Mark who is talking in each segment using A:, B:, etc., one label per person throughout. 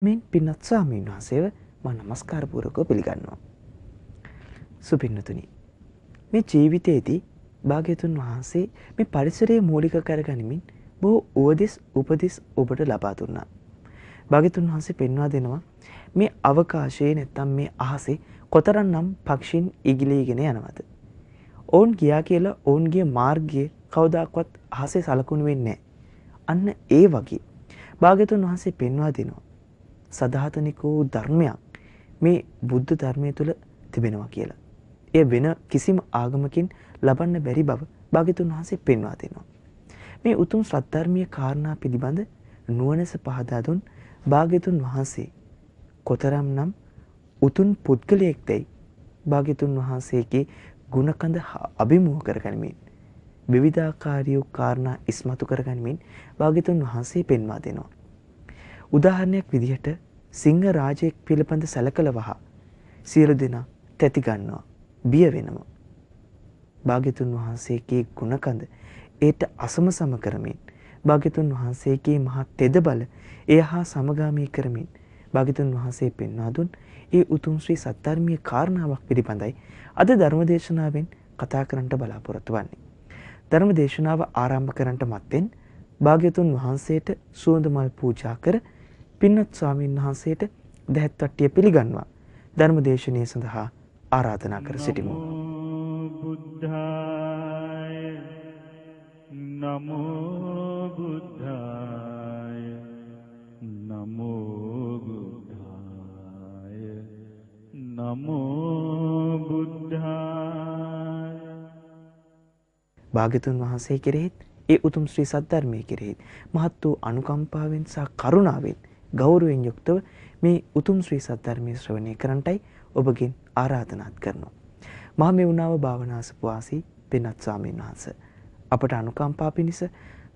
A: මෙන් පින්වත් ස්වාමීන් වහන්සේව මම නමස්කාර පූර්වකව පිළිගන්නවා. සුපින්නතුනි, මේ ජීවිතයේදී භාග්‍යතුන් වහන්සේ මේ පරිසරයේ මූලික කරගනිමින් බොහෝ උපදෙස් ඔබට ලබා දුන්නා. භාග්‍යතුන් වහන්සේ පෙන්වා දෙනවා මේ අවකාශයේ නැත්තම් මේ අහසේ කොතරම්නම් පක්ෂීන් ඉගිලීගෙන යනවද. ඔවුන් ගියා කියලා ඔවුන්ගේ මාර්ගය කවදාකවත් අහසේ සලකුණු වෙන්නේ නැහැ. අන්න ඒ වගේ භාග්‍යතුන් වහන්සේ පෙන්වා දෙනවා සදාතනික වූ ධර්මයක් මේ බුද්ධ ධර්මයේ තුල තිබෙනවා කියලා. ඒ වෙන කිසිම ආගමකින් ලබන්න බැරි බව භාග්‍යතුන් වහන්සේ පෙන්වා දෙනවා. මේ උතුම් සත්‍ය කාරණා පිළිබඳ නුවණස පහදා දුන් භාග්‍යතුන් වහන්සේ කොතරම්නම් උතුම් පුද්ගලයෙක්දයි භාග්‍යතුන් වහන්සේගේ ගුණකඳ අභිමුඛ කරගනිමින් විවිධාකාරී කාරණා ඉස්මතු කරගනිමින් භාග්‍යතුන් වහන්සේ පෙන්වා දෙනවා. උදාහරණයක් විදිහට සිංහ රාජයෙක් පිළිබඳ සැලකලවහ සියලු දෙනා තැති ගන්නවා, බිය වෙනවා. භාග්‍යතුන් වහන්සේගේ ගුණකඳ ඒට අසමසම කරමින් භාග්‍යතුන් වහන්සේගේ මහා තෙද බල ඒ හා සමගාමී කරමින් භාග්‍යතුන් වහන්සේ පෙන්වා දුන් ඒ උතුම් ශ්‍රී සත්‍යර්මීය කාරණාවක් පිළිබඳයි අද ධර්මදේශනාවෙන් කතා කරන්නට බලාපොරොත්තු වෙන්නේ. ධර්මදේශනාව ආරම්භ කරන්නට මත්තෙන් භාග්‍යතුන් වහන්සේට සුවඳ මල් පූජා කර පින්වත් ස්වාමීන් වහන්සේට දහත් වට්ටිය පිළිගන්වා ධර්මදේශනය සඳහා ආරාධනා කර සිටිමු.
B: බුද්ධාය නමෝ බුද්ධාය නමෝ බුද්ධාය නමෝ බුද්ධාය.
A: භාග්‍යතුන් වහන්සේ කෙරෙහිත් ඒ උතුම් ශ්‍රී සද්ධර්මයේ කෙරෙහි මහත් වූ අනුකම්පාවෙන් සහ කරුණාවෙන් ගෞරවයෙන් යුක්තව මේ උතුම් ශ්‍රී සද්ධර්මයේ ශ්‍රවණය කරන්නටයි ඔබගෙන් ආරාධනාත් කරනවා. මහා මෙවුනාව භාවනාසපවාසී පින්වත් ස්වාමීන් වහන්සේ අපට අනුකම්පා පිණිස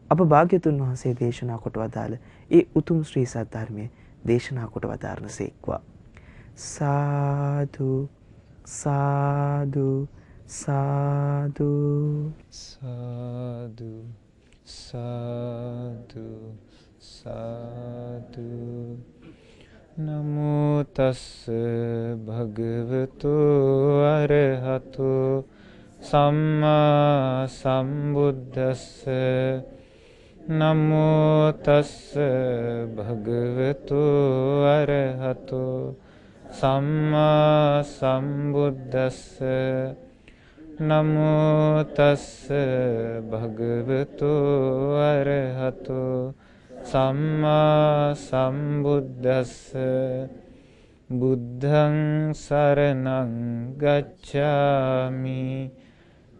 A: අප භාග්‍යතුන් වහන්සේ දේශනා කොට වදාළ ඒ උතුම් ශ්‍රී සද්ධර්මයේ දේශනා කොට වදාරනසේක්වා. සාදු සාදු සාදු
C: සාදු සාදු සාදු. නමෝ තස්ස භගවතු අරහතු සම්මා සම්බුද්දස්ස. නමෝ තස්ස භගවතු අරහතු සම්මා සම්බුද්දස්ස. නමෝ තස්ස භගවතු අරහතු සම්මා සම්බුද්දස්ස. බුද්ධං සරණං ගච්ඡාමි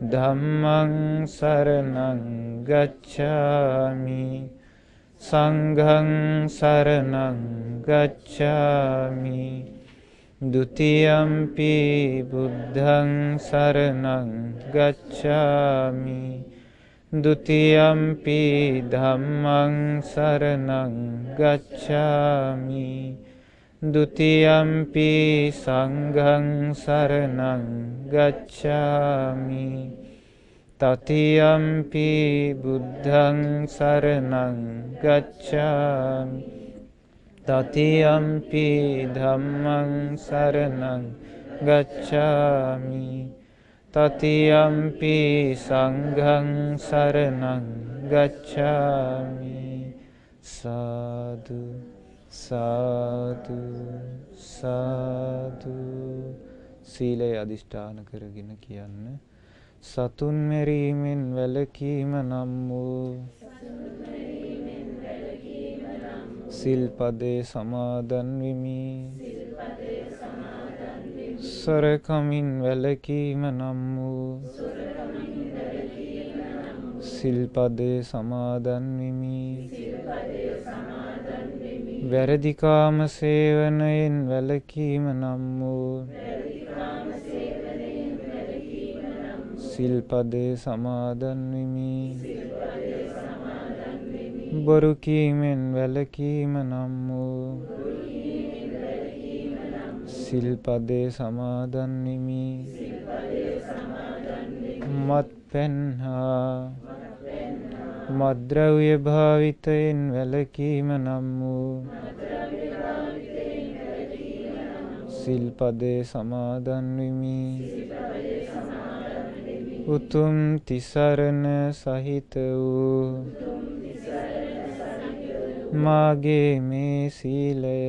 C: ධම්මං සරණං ගච්ඡාමි සංඝං සරණං ගච්ඡාමි ဒ ුතියම්පි බුද්ධං සරණං ගච්ඡාමි ဒ ුතියම්පි ධම්මං සරණං ගච්ඡාමි ဒ ුතියම්පි සංඝං සරණං ගච්ඡාමි တ තියම්පි බුද්ධං සරණං ගච්ඡාමි တ තියම්පි ධම්මං සරණං ගච්ඡාමි တ තියම්පි සංඝං සරණං ගච්ඡාමි. සාදු සාදු සාදු. සීලය අදිෂ්ඨාන කරගෙන කියන්න. සතුන් මෙරීමෙන් වැළකීම නම් වූ සිල්පදේ සමාදන් වෙමි. සොරකමින් වැළකීම නම් වූ සිල්පදේ සමාදන් වෙමි. වැරදිකාම සේවනයෙන් වැළකීම නම් වූ සිල්පදේ සමාදන් වෙමි. බොරු කීමෙන් වැළකීම නම් වූ සිල්පදේ සමාදන් වෙමි. මත්පැන් හා මත්ද්‍රව්‍ය භාවිතයෙන් වැළකීම නම් වූ සිල්පදේ සමාදන් වෙමි. උතුම් තිසරණ සහිත වූ මාගේ මේ සීලය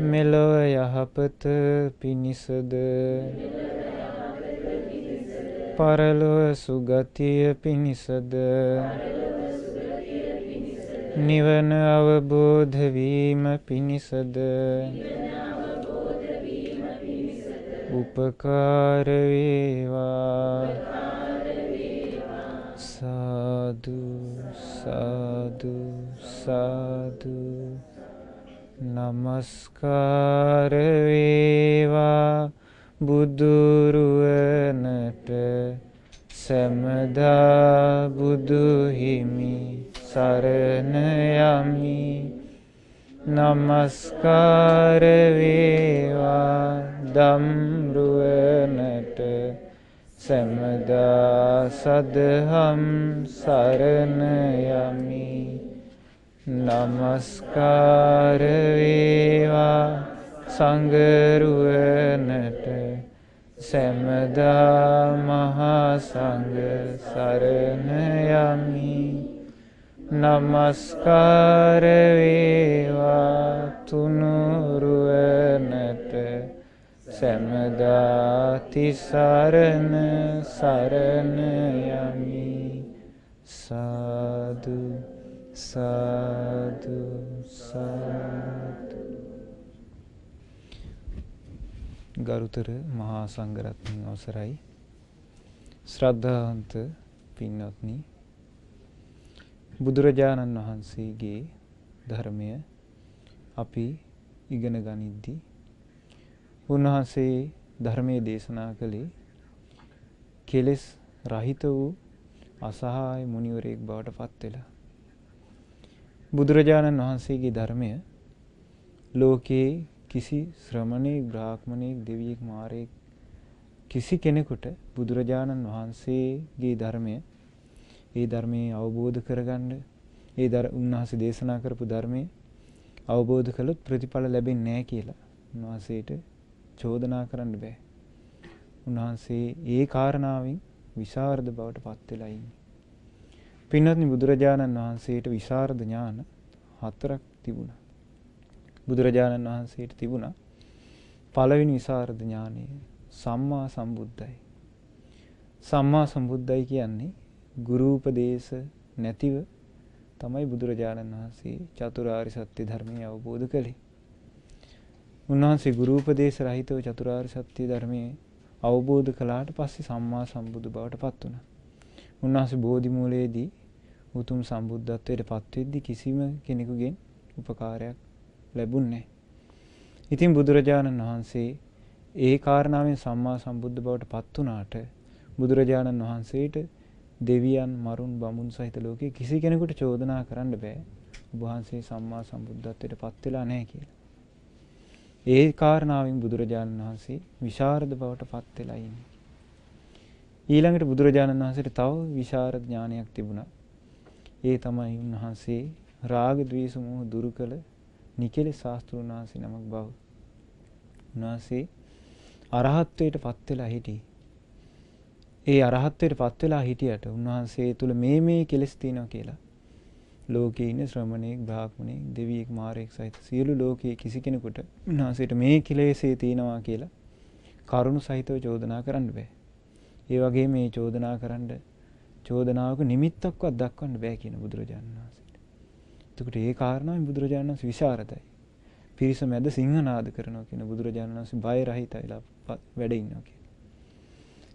C: මෙලොව යහපත පිණිසද පරලොව සුගතිය පිණිසද නිවන අවබෝධ වීම පිණිසද උපකාර වේවා. සාදු සාදු සාදු. නමස්කාර වේවා බුදුරුවනට සැමදා බුදු හිමි සරණ යමි. නමස්කාර වේවා ධම්රුවනට සැමදා සදහම් සරණ යමි. නමස්කාර වේවා සංඝරුවනට සැමදා මහා සංඝ සරණ යමි. නමස්කාර වේවා තුනුරුවනට සැමදා තිසරණ සරණ යමි. සාදු සාදු සාදු. ගරුතර මහා සංඝරත්නයන් අවසරයි. ශ්‍රද්ධාවන්ත පින්වත්නි, බුදුරජාණන් වහන්සේගේ ධර්මය අපි ඉගෙන ගනිද්දී උන්වහන්සේ ධර්මයේ දේශනා කළේ කෙලෙස් රහිත වූ අසහාය මුනිවරයෙක් බවට පත් වෙලා. බුදුරජාණන් වහන්සේගේ ධර්මය ලෝකේ කිසි ශ්‍රමණෙක්, බ්‍රාහ්මණෙක්, දෙවියෙක්, මාරයෙක් කිසි කෙනෙකුට බුදුරජාණන් වහන්සේගේ ධර්මය, ඒ ධර්මයේ අවබෝධ කරගන්න, උන්වහන්සේ දේශනා කරපු ධර්මයේ අවබෝධ කළොත් ප්‍රතිඵල ලැබෙන්නේ නැහැ කියලා උන්වහන්සේට චෝදනා කරන්න බෑ. උන්වහන්සේ ඒ කාරණාවෙන් විශාරද බවට පත් වෙලා ඉන්නේ. පින්වත්නි, බුදුරජාණන් වහන්සේට විශාරද ඥාන 4ක් තිබුණා. බුදුරජාණන් වහන්සේට තිබුණා පළවෙනි විශාරද ඥානය සම්මා සම්බුද්ධයි. සම්මා සම්බුද්ධයි කියන්නේ ගුරු උපදේශ නැතිව තමයි බුදුරජාණන් වහන්සේ චතුරාර්ය සත්‍ය ධර්මය අවබෝධ කළේ. උන්වහන්සේ ගුරු උපදේශ රහිතව චතුරාර්ය සත්‍ය ධර්මයේ අවබෝධ කළාට පස්සේ සම්මා සම්බුදු බවට පත් වුණා. උන්වහන්සේ බෝධි මූලයේදී උතුම් සම්බුද්ධත්වයට පත් වෙද්දී කිසිම කෙනෙකුගෙන් උපකාරයක් ලැබුණේ නැහැ. ඉතින් බුදුරජාණන් වහන්සේ ඒ කාරණාවෙන් සම්මා සම්බුද්ධ බවට පත් වුණාට බුදුරජාණන් වහන්සේට දෙවියන්, මරුන්, බමුණු සහිත ලෝකේ කිසි කෙනෙකුට චෝදනා කරන්න බෑ ඔබ වහන්සේ සම්මා සම්බුද්ධත්වයට පත් වෙලා නැහැ කියලා. ඒ කාරණාවෙන් බුදුරජාණන් වහන්සේ විශාරද බවට පත් වෙලා ඉන්නේ. ඊළඟට බුදුරජාණන් වහන්සේට තව විශාරද ඥානයක් තිබුණා. ඒ තමයි උන්වහන්සේ රාග, ද්වේෂ, මෝහ දුරු කළ නිකලෙස් ශාස්ත්‍රඥ වහන්සේ නමක් බව. උන්වහන්සේ අරහත්ත්වයට පත් වෙලා හිටියේ. ඒ අරහත්ත්වයට පත් වෙලා හිටියට උන්වහන්සේ තුල මේ කෙලෙස් තියෙනවා කියලා ලෝකේ ඉන්න ශ්‍රමණෙක්, බ්‍රාහ්මණෙක්, දෙවියෙක්, මාරයෙක් සහිත සියලු ලෝකයේ කිසි කෙනෙකුට උන්වහන්සේට මේ කෙලෙසේ තියෙනවා කියලා කරුණු සහිතව චෝදනා කරන්න බෑ. ඒ වගේ මේ චෝදනාවක නිමිත්තක්වත් දක්වන්න බෑ කියන බුදුරජාණන් වහන්සේට. එතකොට ඒ කාරණාවෙන් බුදුරජාණන් වහන්සේ විශාරදයි. පිරිස මැද සිංහනාද කරනවා කියන බුදුරජාණන් වහන්සේ බය රහිතයිලා වැඩ ඉන්නවා කියන.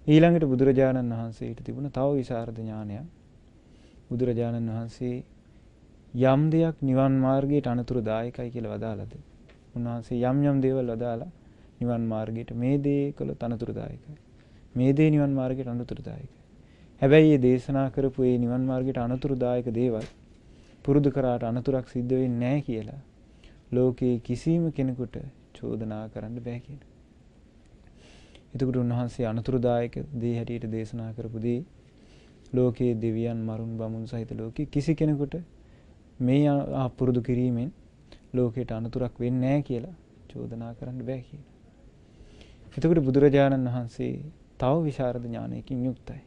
C: ඊළඟට බුදුරජාණන් වහන්සේට තිබුණ තව විශාරද ඥානයක්. බුදුරජාණන් වහන්සේ යම් දෙයක් නිවන් මාර්ගයට අනතුරුදායකයි කියලා වදාළද උන්වහන්සේ යම් දේවල් වදාලා නිවන් මාර්ගයට මේ දේ කළොත් අනතුරුදායකයි, මේ දේ නිවන් මාර්ගයට අනතුරුදායකයි. හැබැයි මේ දේශනා කරපු මේ නිවන් මාර්ගයට අනතුරුදායක දේවල් පුරුදු කරාට අනතුරක් සිද්ධ වෙන්නේ නැහැ කියලා ලෝකේ කිසිම කෙනෙකුට චෝදනා කරන්න බෑ කියන. එතකොට උන්වහන්සේ අනතුරුදායක දේ හැටියට දේශනා කරපු දේ ලෝකයේ දෙවියන්, මරුන්, බමුණු සහිත ලෝකේ කිසි කෙනෙකුට මේ පුරුදු කිරීමෙන් ලෝකයට අනතුරක් වෙන්නේ නැහැ කියලා චෝදනා කරන්න බෑ කියලා. එතකොට බුදුරජාණන් වහන්සේ තව විශාරද ඥානයකින් යුක්තයි.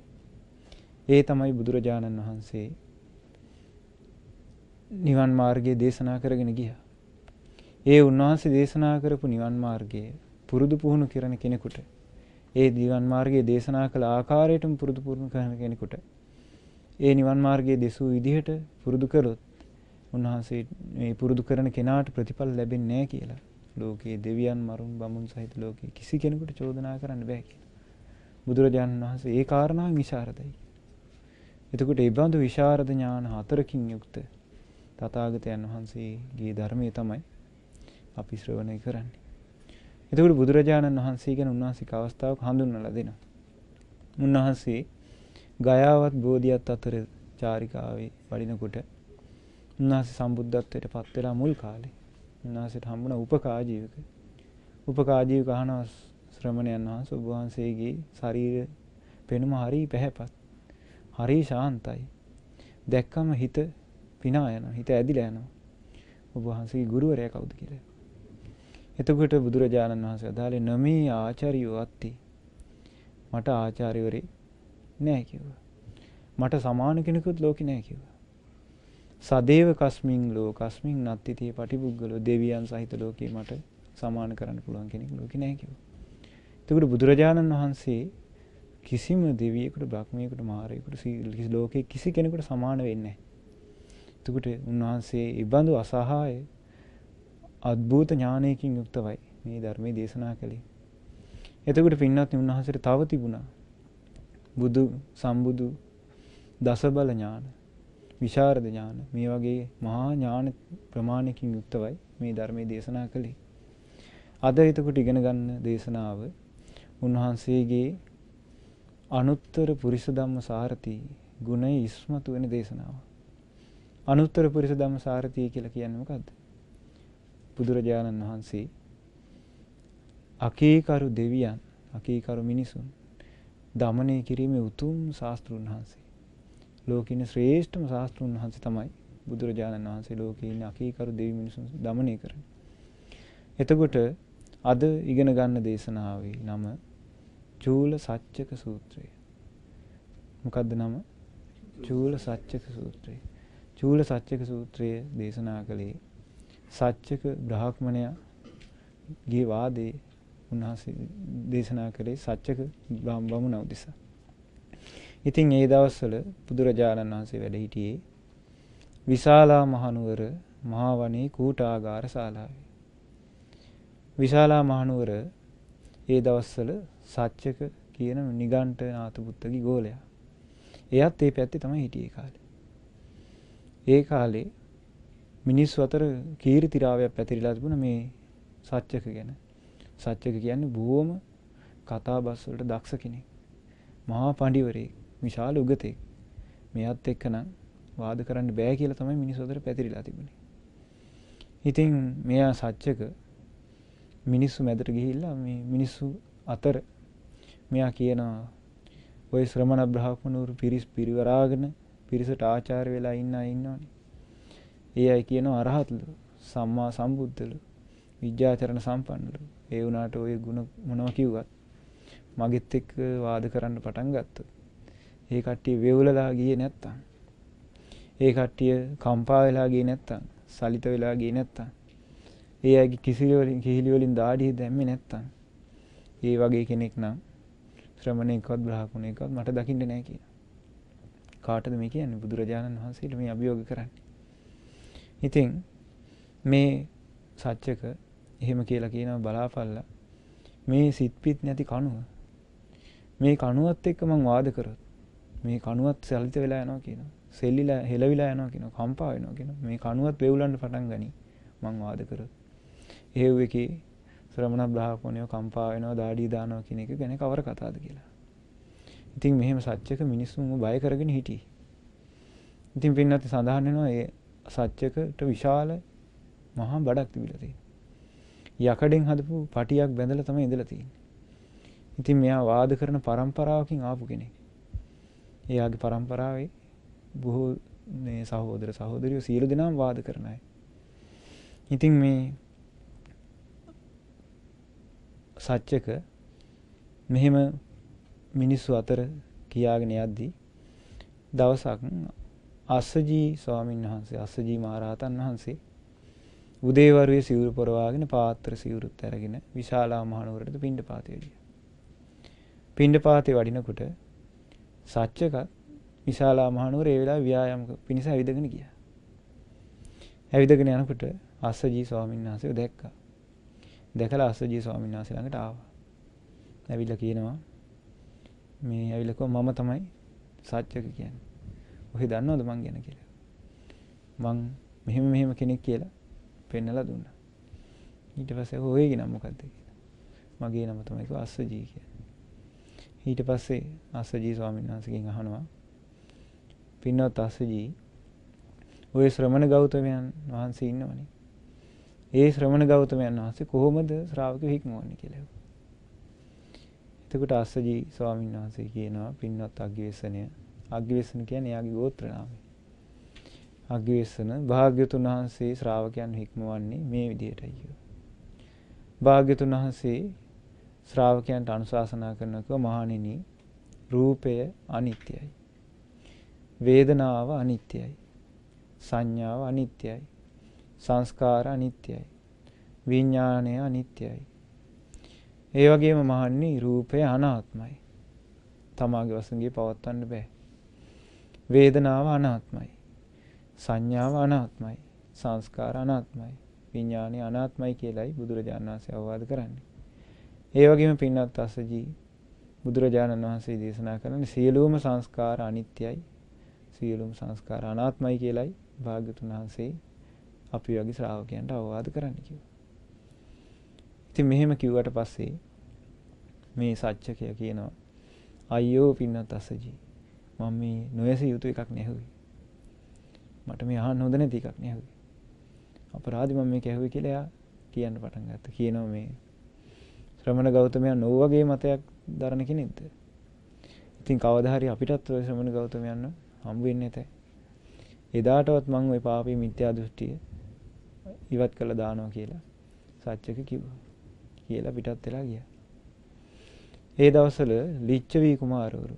C: ඒ තමයි බුදුරජාණන් වහන්සේ නිවන් මාර්ගයේ දේශනා කරගෙන ගියා. ඒ උන්වහන්සේ දේශනා කරපු නිවන් මාර්ගය පුරුදු පුහුණු කරන කෙනෙකුට, ඒ නිවන් මාර්ගයේ දේශනා කළ ආකාරයටම පුරුදු පුහුණු කරන කෙනෙකුට, ඒ නිවන් මාර්ගයේ දෙසූ විදිහට පුරුදු කළොත් උන්වහන්සේ මේ පුරුදු කරන කෙනාට ප්‍රතිඵල ලැබෙන්නේ නැහැ කියලා. ලෝකයේ දෙවියන් මරුන් බමුණු සහිත ලෝකයේ කිසි කෙනෙකුට චෝදනා කරන්න බෑ කියලා. බුදුරජාණන් වහන්සේ ඒ කාරණාවෙන් විශාරදයි. එතකොට ඒ බඳු විශාරද ඥාන හතරකින් යුක්ත තථාගතයන් වහන්සේගේ ධර්මයේ තමයි අපි ශ්‍රවණය කරන්නේ. එතකොට බුදුරජාණන් වහන්සේ ගැන උන්වහන්සේක අවස්ථාවක හඳුන්වලා දෙනවා. උන්වහන්සේ ගයාවත් බෝධියත් අතර චාරිකාවේ වඩිනකොට උන්වහන්සේ සම්බුද්ධත්වයට පත් වෙලා මුල් කාලේ උන්වහන්සේට හම්බුණ උපකාජීවක. උපකාජීවක අහනවා ශ්‍රමණයන් වහන්සේ, ඔබ වහන්සේගේ ශරීර පෙනුම හරි පැහැපත්, හරි ශාන්තයි. දැක්කම හිත පිනා යනවා, හිත ඇදිලා යනවා. ඔබ වහන්සේගේ ගුරුවරයා කවුද කියලා. එතකොට බුදුරජාණන් වහන්සේ අදාළේ නමේ ආචාර්යෝ අත්ති. මට ආචාර්යවරේ නෑ කිව්වා. මට සමාන කෙනෙකුත් ලෝකේ නෑ කිව්වා. සදේව කස්මින් ලෝකස්මින් නත්තිතේ පටිපුග්ගලෝ, දෙවියන් සහිත ලෝකේ මට සමාන කරන්න පුළුවන් කෙනෙක් ලෝකේ නෑ කිව්වා. එතකොට බුදුරජාණන් වහන්සේ කිසිම දෙවියෙකුට, බ්‍රහ්මයෙකුට, මාරයෙකුට ලෝකේ කිසි කෙනෙකුට සමාන වෙන්නේ නැහැ. එතකොට උන්වහන්සේ ඉබඳු අසහාය අద్භූත ඥානයකින් යුක්තවයි මේ ධර්මයේ දේශනා කළේ. එතකොට පින්වත්නි, උන්වහන්සේට තව තිබුණා බුදු සම්බුදු දසබල ඥාන, විශාරද ඥාන, මේ වගේ මහා ඥාන ප්‍රමාණයකින් යුක්තවයි මේ ධර්මයේ දේශනා කළේ. අද එතකොට ඉගෙන ගන්න දේශනාව උන්වහන්සේගේ අනුත්තර පුරිස ධම්ම සාරති ගුණය ඉස්මතු වෙන දේශනාව. අනුත්තර පුරිස ධම්ම සාරතිය කියලා කියන්නේ මොකද්ද? බුදුරජාණන් වහන්සේ අකීකරු දෙවියන්, අකීකරු මිනිසුන් දමනය කිරීමේ උතුම් ශාස්ත්‍රඥ වහන්සේ. ලෝකේ ඉන්න ශ්‍රේෂ්ඨම ශාස්ත්‍රඥ වහන්සේ තමයි බුදුරජාණන් වහන්සේ. ලෝකේ ඉන්න අකීකරු දෙවි මිනිසුන් දමනය කරන්නේ. එතකොට අද ඉගෙන ගන්න දේශනාවේ නම චූල සච්චක සූත්‍රය. මොකද්ද නම? චූල සච්චක සූත්‍රය. චූල සච්චක සූත්‍රය දේශනා කළේ සච්චක බ්‍රාහ්මණයාගේ වාදේ උන්වහන්සේ දේශනා කළේ සච්චක බමුණ උදෙසා. ඉතින් ඒ දවස්වල බුදුරජාණන් වහන්සේ වැඩ හිටියේ විශාලා මහනුවර මහා වනයේ කූටාගාර ශාලාවේ. විශාලා මහනුවර ඒ දවස්වල සච්චක කියන නිගණ්ඨනාථ පුත්තගේ ගෝලයා. එයත් ඒ පැත්තේ තමයි හිටියේ කාලේ. ඒ කාලේ මිනිස්සු අතර කීර්තිරාවයක් පැතිරිලා තිබුණා මේ සච්චක ගැන. සච්චක කියන්නේ බොහොම කතාබස් වලට දක්ෂ කෙනෙක්. මහා පඬිවරයෙක්, විශාල උගතෙක්. මෙයත් එක්කනම් වාද කරන්න බෑ කියලා තමයි මිනිස්සු අතර පැතිරිලා තිබුණේ. ඉතින් මෙයා සච්චක මිනිස්සු මැදට ගිහිල්ලා මේ මිනිස්සු අතර මෙයා කියනවා ඔය ශ්‍රමණ බ්‍රාහ්මණවරු පිරිස් පිරිවරාගෙන පිරිසට ආචාර්ය වෙලා ඉන්නවනේ. ඒ අය කියනවා අරහත්ලු, සම්මා සම්බුද්ධලු, විද්‍යාචරණ සම්පන්නලු. ඒ වුණාට ඔය ಗುಣ මොනවා කිව්වත් මගෙත් එක්ක වාද කරන්න පටන් ගත්තොත් ඒ කට්ටිය වේවුලලා ගියේ නැත්තම්, ඒ කට්ටිය කම්පා වෙලා ගියේ නැත්තම්, සලිත වෙලා ගියේ නැත්තම්, ඒ අයගේ කිහිලි වලින් දාඩිය දැම්මේ නැත්තම්, ඒ වගේ කෙනෙක් නම් ශ්‍රමණේකවත් බ්‍රාහ්මණේකවත් මට දකින්න නැහැ කියන. කාටද මේ කියන්නේ? බුදුරජාණන් වහන්සේට මේ අභියෝග කරන්නේ. ඉතින් මේ සච්චක එහෙම කියලා කියනවා බලාපල්ලා මේ සිත්පිත් නැති කණුව, මේ කණුවත් එක්ක මං වාද කරොත් මේ කණුවත් සලිත වෙලා යනවා කියනවා, සෙල්ලිලා හෙලවිලා යනවා කියනවා, කම්පා වෙනවා කියනවා. මේ කණුවත් වේවුලන්න පටන් ගනි මං වාද කරොත්. එහෙව් එකේ ශ්‍රමණ බ්‍රාහ්මණයෝ කම්පා වෙනවා, දාඩිය දානවා කියන එක ගැන කවර කතාවද කියලා. ඉතින් මෙහෙම සච්චක මිනිස්සුන්ව බය කරගෙන හිටියේ. ඉතින් පින්නත් සඳහන් වෙනවා ඒ සච්චකට විශාල මහා බඩක් තිබිලා තියෙනවා. යකඩෙන් හදපු පටියක් බැඳලා තමයි ඉඳලා තියෙන්නේ. ඉතින් මෙයා වාද කරන පරම්පරාවකින් ආපු කෙනෙක්. එයාගේ පරම්පරාවේ බොහෝ මේ සහෝදර සහෝදරියෝ සියලු දෙනාම වාද කරන අය. ඉතින් මේ සත්‍යක මෙහෙම මිනිස්සු අතර කියාගෙන යද්දී දවසක් අස්සජී ස්වාමීන් වහන්සේ අස්සජී මහරහතන් වහන්සේ උදේවරුේ සිවුරු පොරවාගෙන පාත්‍ර සිවුරුත් අරගෙන විශාලා මහනුවරට පිණ්ඩපාතේ ගියා. පිණ්ඩපාතේ වඩිනකොට සත්‍යකත් විශාලා මහනුවර ඒ වෙලාවේ ව්‍යායාම පිණිස ඇවිදගෙන ගියා. ඇවිදගෙන යනකොට අස්සජී ස්වාමීන් වහන්සේව දැක්කා. දැකලා අස්සජී ස්වාමීන් වහන්සේ ළඟට ආවා. ඇවිල්ලා කියනවා මේ ඇවිල්ලා කිව්වා මම තමයි සත්‍යක කියන්නේ. ඔහෙ දන්නවද මං ගැන කියලා? මං මෙහෙම කෙනෙක් කියලා පෙන්නලා දුන්නා. ඊට පස්සේ ඔයගේ නම මොකද්ද කියලා. මගේ නම තමයි කිව්වා අස්සජී කියලා. ඊට පස්සේ අස්සජී ස්වාමීන් වහන්සේගෙන් අහනවා පින්වත් අස්සජී ඔය ශ්‍රමණ ගෞතමයන් වහන්සේ ඉන්නවනේ. ඒ ශ්‍රමණ ගෞතමයන් වහන්සේ කොහොමද ශ්‍රාවකයෝ හික්මවන්නේ කියලා. එතකොට අස්සජී ස්වාමීන් වහන්සේ කියනවා පින්වත් අග්ගිවේසනය. අග්ගිවේසන කියන්නේ එයාගේ ගෝත්‍ර නාමය. අග්ගිවේසන භාග්‍යතුන් වහන්සේ ශ්‍රාවකයන් හික්මවන්නේ මේ විදිහටයි කියනවා. භාග්‍යතුන් වහන්සේ ශ්‍රාවකයන්ට අනුශාසනා කරනකෝ මහණෙනි රූපය අනිත්‍යයි. වේදනාව අනිත්‍යයි. සංඥාව අනිත්‍යයි. සංස්කාර අනිත්‍යයි. විඥානය අනිත්‍යයි. ඒ වගේම මහණෙනි රූපය අනාත්මයි. තමාගේ වශයෙන් පවත්වන්න බෑ. වේදනාව අනාත්මයි. සංඥාව අනාත්මයි. සංස්කාර අනාත්මයි. විඥානය අනාත්මයි කියලායි බුදුරජාණන් වහන්සේ අවවාද කරන්නේ. ඒ වගේම පින්වත් අස්සජී බුදුරජාණන් වහන්සේ දේශනා කරන්නේ සියලුම සංස්කාර අනිත්‍යයි. සියලුම සංස්කාර අනාත්මයි කියලායි භාග්‍යතුන් වහන්සේ අපි වගේ ශ්‍රාවකයන්ට අවවාද කරන්න කිව්වා. ඉතින් මෙහෙම කිව්වට පස්සේ මේ සත්‍යකය කියනවා අයියෝ පින්වත් අස්සජී මම මේ නොයසිය යුතු එකක් නෙහුවේ. මට මේ අහන්න හොඳ නැති එකක් නෙහුවේ. අපරාධි මම මේක ඇහුවේ කියලා එයා කියන්න පටන් ගත්තා. කියනවා මේ ශ්‍රමණ ගෞතමයන් නෝ වගේ මතයක් දරන කෙනෙක්ද? ඉතින් කවදා හරි අපිටත් ඔය ශ්‍රමණ ගෞතමයන් හම්බ වෙන්නේ නැතේ. එදාටවත් මම ওই පාපී මිත්‍යා දෘෂ්ටිය ඉවත් කළා දානවා කියලා සත්‍යක කිව්වා. කියලා පිටත් වෙලා ගියා. ඒ දවස්වල ලිච්ඡවි කුමාරවරු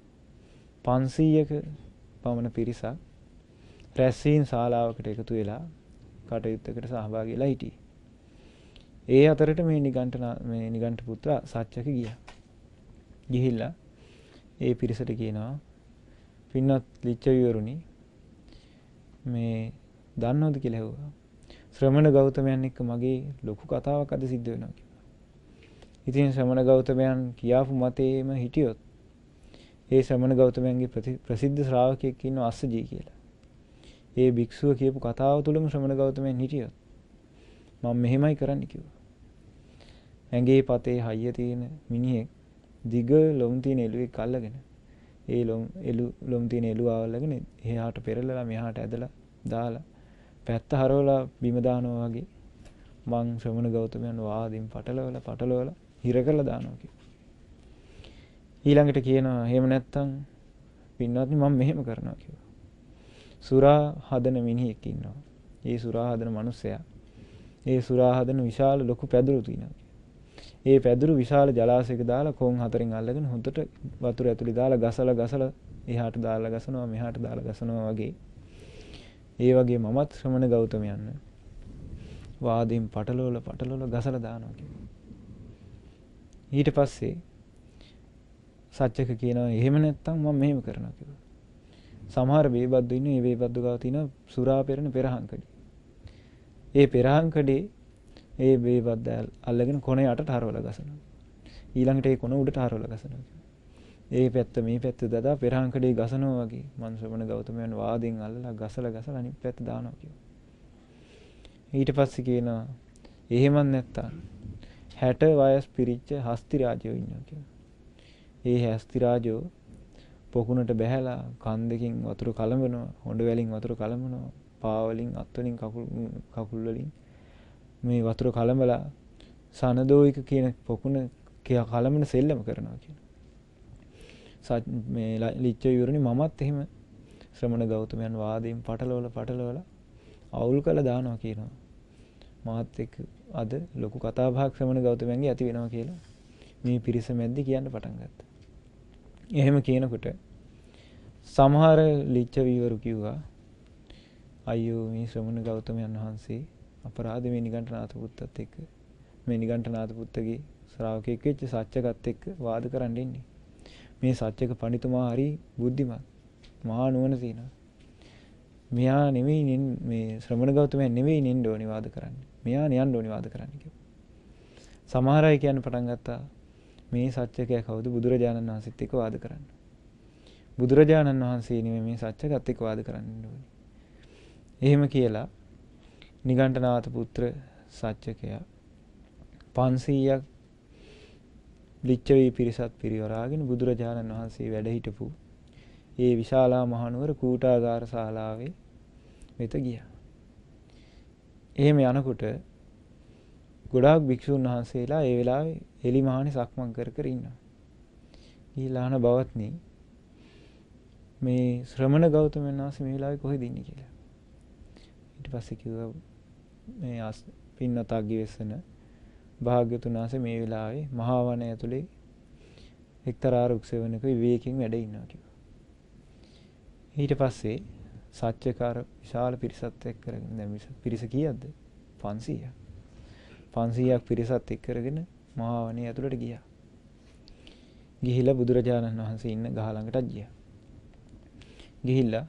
C: 500ක පමණ පිරිසක් රැස්වීම ශාලාවකට එකතු වෙලා කටයුත්තකට සහභාගී වෙලා හිටියේ. ඒ අතරට මේ නිගණ්ඨ පුත්‍ර සත්‍යක ගියා. ගිහිල්ලා ඒ පිරිසට කියනවා පින්වත් ලිච්ඡවිවරුනි මේ දන්නවද කියලා ඇහුවා. ශ්‍රමණ ගෞතමයන් එක්ක මගේ ලොකු කතාවක් අද සිද්ධ වෙනවා කිව්වා. ඉතින් ශ්‍රමණ ගෞතමයන් කියාපු මතේම හිටියොත් ඒ ශ්‍රමණ ගෞතමයන්ගේ ප්‍රසිද්ධ ශ්‍රාවකයෙක් ඉන්නවා අස්සජී කියලා. ඒ භික්ෂුව කියපු කතාව තුළම ශ්‍රමණ ගෞතමයන් හිටියොත් මම මෙහෙමයි කරන්න කිව්වා. ඇඟේ පතේ හයිය තියෙන මිනිහෙක් දිග ලොම් තියෙන එළුවෙක් අල්ලගෙන ඒ ලොම් තියෙන එළුව අල්ලගෙන එහාට පෙරලලා මෙහාට ඇදලා දාලා පැත්ත හරවලා බිම දානවා වගේ මං ශ්‍රමණ ගෞතමයන් වාදින් පටලවලා හිර කරලා දානවා කිව්වා. ඊළඟට කියනවා එහෙම නැත්තම් පින්වත්නි මම මෙහෙම කරනවා කිව්වා. සුරා හදන මිනිහෙක් ඉන්නවා. ඒ සුරා හදන මිනිසයා ඒ සුරා හදන විශාල ලොකු පැදුරු තියෙනවා. ඒ පැදුරු විශාල ජලාශයක දාලා කොන් හතරෙන් අල්ලගෙන හොඳට වතුර ඇතුලේ දාලා ගසලා එහාට දාලා ගසනවා මෙහාට දාලා ගසනවා වගේ. ඒ වගේ මමත් ශ්‍රමණ ගෞතමයන් වාදීන් පටලවල ගසලා දානවා කිව්වා. ඊට පස්සේ සත්‍යක කියනවා එහෙම නැත්තම් මම මෙහෙම කරනවා කිව්වා. සමහර බේබද්දු ඉන්නේ මේ බේබද්දු ගාව තියෙන සුරා පෙරන පෙරහංකඩි. ඒ පෙරහංකඩේ ඒ බේබද්ද අල්ලගෙන කොන යටට හරවලා ගසනවා. ඊළඟට ඒ කොන උඩට හරවලා ගසනවා. ඒ පැත්ත මේ පැත්ත දදා පෙරහංකඩේ ගසනවා වගේ මන් ශ්‍රමණ ගෞතමයන් වාදෙන් අල්ලලා ගසලා අනිත් පැත්ත දානවා කිව්වා. ඊට පස්සේ කියනවා එහෙමත් නැත්තම් 60 වයස් පිරිච්ච හස්ති රාජයෝ ඉන්නවා කිව්වා. ඒ හස්ති රාජයෝ පොකුණට බැහැලා කන් දෙකින් වතුර කලඹනවා, හොඬ වලින් වතුර කලඹනවා, පා වලින් අත් වලින් කකුල් වලින් මේ වතුර කලඹලා සනදෝයික කියන පොකුණ කලඹන සෙල්ලම කරනවා කියනවා. මේ ලිච්ඡවිවරුනි මමත් එහෙම ශ්‍රමණ ගෞතමයන් වාදයෙන් පටලවල අවුල් කළා දානවා කියනවා. මාත් එක්ක අද ලොකු කතා බහක් ශ්‍රමණ ගෞතමයන්ගේ ඇති වෙනවා කියලා මේ පිරිස මැද්දේ කියන්න පටන් ගත්තා. එහෙම කියනකොට සමහර ලිච්ඡවීවරු කිව්වා අයියෝ මේ ශ්‍රමණ ගෞතමයන් වහන්සේ අපරාධ මේ නිගණ්ඨනාථ පුත්තත් එක්ක මේ නිගණ්ඨනාථ පුත්තගේ ශ්‍රාවකෙක් වෙච්ච සත්‍යකත් එක්ක වාද කරන්න ඉන්නේ. මේ සත්‍යක පඬිතුමා හරි බුද්ධිමත්. මහා නුවණ තියෙනවා. මෙයා නෙවෙයි මේ ශ්‍රමණ ගෞතමයන් නෙවෙයි නින්න ඕනි වාද කරන්නේ. මෙයා නියන්න ඕනි වාද කරන්න කිව්වා. සමහර අය කියන්න පටන් ගත්තා මේ සත්‍යකයා කවුද බුදුරජාණන් වහන්සේත් එක්ක වාද කරන්න. බුදුරජාණන් වහන්සේ නෙමෙයි මේ සත්‍යකත් එක්ක වාද කරන්න ඕනි. එහෙම කියලා නිගණ්ඨනාථ පුත්‍ර සත්‍යකයා 500ක් ලිච්ඡවී පිරිසත් පිරිවරාගෙන බුදුරජාණන් වහන්සේ වැඩ හිටපු ඒ විශාලා මහනුවර කූටාගාර ශාලාවේ වෙත ගියා. එහෙම යනකොට ගොඩාක් භික්ෂුන් වහන්සේලා ඒ වෙලාවේ එලි මහණේ සක්මන් කර කර ඉන්නවා. ඊළාන බවත්නි මේ ශ්‍රමණ ගෞතමයන් වහන්සේ මේ වෙලාවේ කොහෙද ඉන්නේ කියලා. ඊට පස්සේ කිව්වා මේ පින්නතක් ගිවිසන භාග්‍යතුන් වහන්සේ මේ වෙලාවේ මහා වනය ඇතුලේ එක්තරා රුක්සෙවණක විවේකයෙන් වැඩ ඉන්නවා කිව්වා. ඊට පස්සේ සත්‍යකාර විශාල පිරිසත් එක්ක කරගෙන දැන් පිරිස කීයක්ද? 500ක්. 500ක් පිරිසත් එක්ක කරගෙන මහා වනයේ ඇතුළට ගියා. ගිහිලා බුදුරජාණන් වහන්සේ ඉන්න ගහ ළඟටත් ගියා. ගිහිල්ලා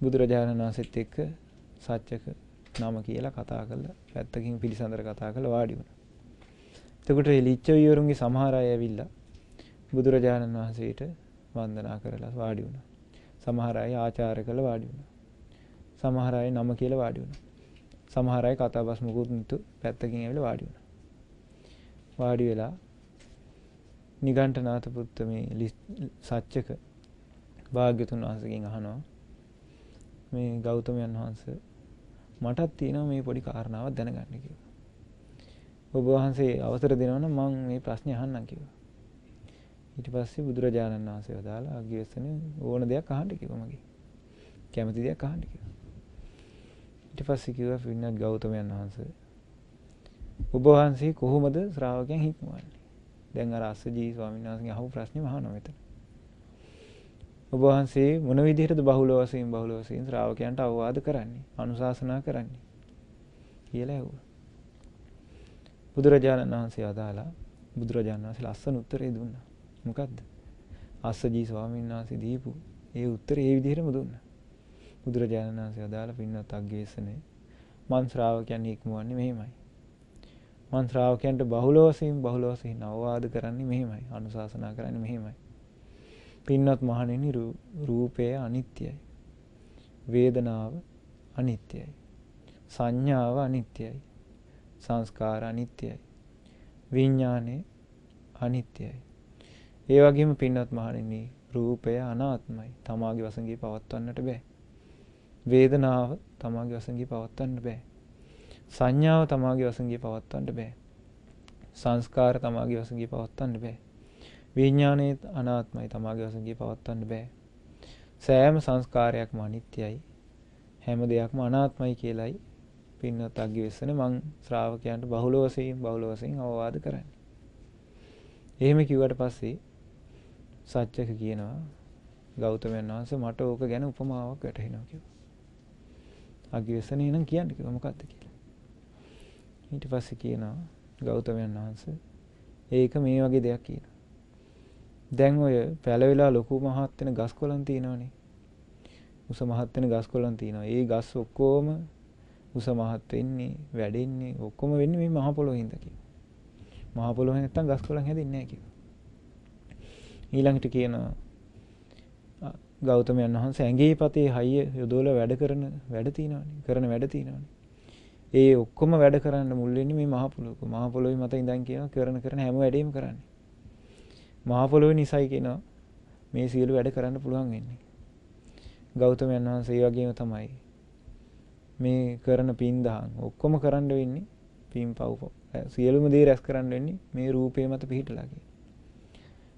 C: බුදුරජාණන් වහන්සේත් එක්ක සත්‍යක නම කියලා කතා කරලා පැත්තකින් පිළිසඳර කතා කරලා වාඩි වුණා. එතකොට ලිච්ඡවීවරුන්ගේ සමහර අය ඇවිල්ලා බුදුරජාණන් වහන්සේට වන්දනා කරලා වාඩි වුණා. සමහර අය ආචාර කරලා වාඩි වුණා. සමහර අය නම කියලා වාඩි වුණා. සමහර අය කතාබස් මුකුත් නිතු පැත්තකින් ඇවිල්ලා වාඩි වුණා. වාඩි වෙලා නිගණ්ඨනාථ පුත්ත මේ සත්‍යක භාග්‍යතුන් වහන්සේගෙන් අහනවා මේ ගෞතමයන් වහන්සේ මටත් තියෙනවා මේ පොඩි කාරණාවක් දැනගන්න කියලා. ඔබ වහන්සේ අවසර දෙනවා නම් මම මේ ප්‍රශ්නේ අහන්නම් කිව්වා. ඊට පස්සේ බුදුරජාණන් වහන්සේ වදාලා අග්ගිවසනේ ඕන දෙයක් අහන්න කිව්වා මගේ. කැමති දෙයක් අහන්න කිව්වා. ඊට පස්සේ කිව්වා පින්නත් ගෞතමයන් වහන්සේ ඔබ වහන්සේ කොහොමද ශ්‍රාවකයන් හික්මවන්නේ? දැන් අර අස්සජී ස්වාමීන් වහන්සේගෙන් අහපු ප්‍රශ්නේම අහනවා මෙතන. ඔබ වහන්සේ මොන විදිහටද බහුල වශයෙන් ශ්‍රාවකයන්ට අවවාද කරන්නේ, අනුශාසනා කරන්නේ කියලා ඇහුවා. බුදුරජාණන් වහන්සේ අදාලා බුදුරජාණන් වහන්සේ ලස්සන උත්තරේ දුන්නා. මොකද්ද? අස්සජී ස්වාමීන් වහන්සේ දීපු ඒ උත්තරේ ඒ විදිහටම දුන්නා. බුදුරජාණන් වහන්සේ අදාලා පින්නත් අග්ගේසනේ මන් ශ්‍රාවකයන් හික්මවන්නේ මෙහෙමයි. මන් ශ්‍රාවකයන්ට බහුල වශයෙන් අවවාද කරන්නේ මෙහෙමයි. අනුශාසනා කරන්නේ මෙහෙමයි. පින්නත් මහණෙනි රූපය අනිත්‍යයි. වේදනාව අනිත්‍යයි. සංඥාව අනිත්‍යයි. සංස්කාර අනිත්‍යයි. විඥානය අනිත්‍යයි. ඒ වගේම පින්නත් මහණෙනි රූපය අනාත්මයි. තමාගේ වශයෙන් පවත්වන්නට බෑ. වේදනාව තමාගේ වශයෙන් පවත්වන්න බෑ. සංඥාව තමාගේ වශයෙන් පවත්වන්න බෑ. සංස්කාර තමාගේ වශයෙන් පවත්වන්න බෑ. විඥානයේ අනාත්මයි තමාගේ වශයෙන් පවත්වන්න බෑ. සෑම සංස්කාරයක්ම අනිත්‍යයි. හැම දෙයක්ම අනාත්මයි කියලයි පින්නත් අග්ගිවසනේ මං ශ්‍රාවකයන්ට බහුල වශයෙන් අවවාද කරන්නේ. එහෙම කිව්වට පස්සේ සත්‍යක කියනවා ගෞතමයන් වහන්සේ මට ඕක ගැන උපමාවක් වැටහෙනවා කිව්වා. අග්ගිවසනේ නම් කියන්නේ කිව්වා මොකක්ද කියලා. ඊට පස්සේ කියනවා ගෞතමයන් වහන්සේ ඒක මේ වගේ දෙයක් කියනවා. දැන් ඔය පැලවිලා ලොකු මහත් වෙන ගස් කොළන් තියෙනවනේ. උස මහත් වෙන ගස් කොළන් තියෙනවා. ඒ ගස් ඔක්කොම උස මහත් වෙන්නේ, වැඩෙන්නේ ඔක්කොම වෙන්නේ මේ මහ පොළොවේ හින්දා කියනවා. මහ පොළොවේ නැත්තම් ගස් කොළන් හැදෙන්නේ නැහැ කියනවා. ඊළඟට කියනවා ගෞතමයන් වහන්සේ ඇඟේ පතේ හයිය යොදවලා වැඩ තියෙනවනේ. ඒ ඔක්කොම වැඩ කරන්න මුල් වෙන්නේ මේ මහ පොළොවක. මහ පොළොවේ මත ඉඳන් කියනවා කරන හැම වැඩේම කරන්නේ. මහ පොළොවේ නිසයි කියනවා මේ සියලු වැඩ කරන්න පුළුවන් වෙන්නේ. ගෞතමයන් වහන්සේ ඒ වගේම තමයි මේ කරන පින් දහම් ඔක්කොම කරන්න වෙන්නේ පින් පව් සියලුම දේ රැස් කරන්න වෙන්නේ මේ රූපේ මත පිහිටලා කියන.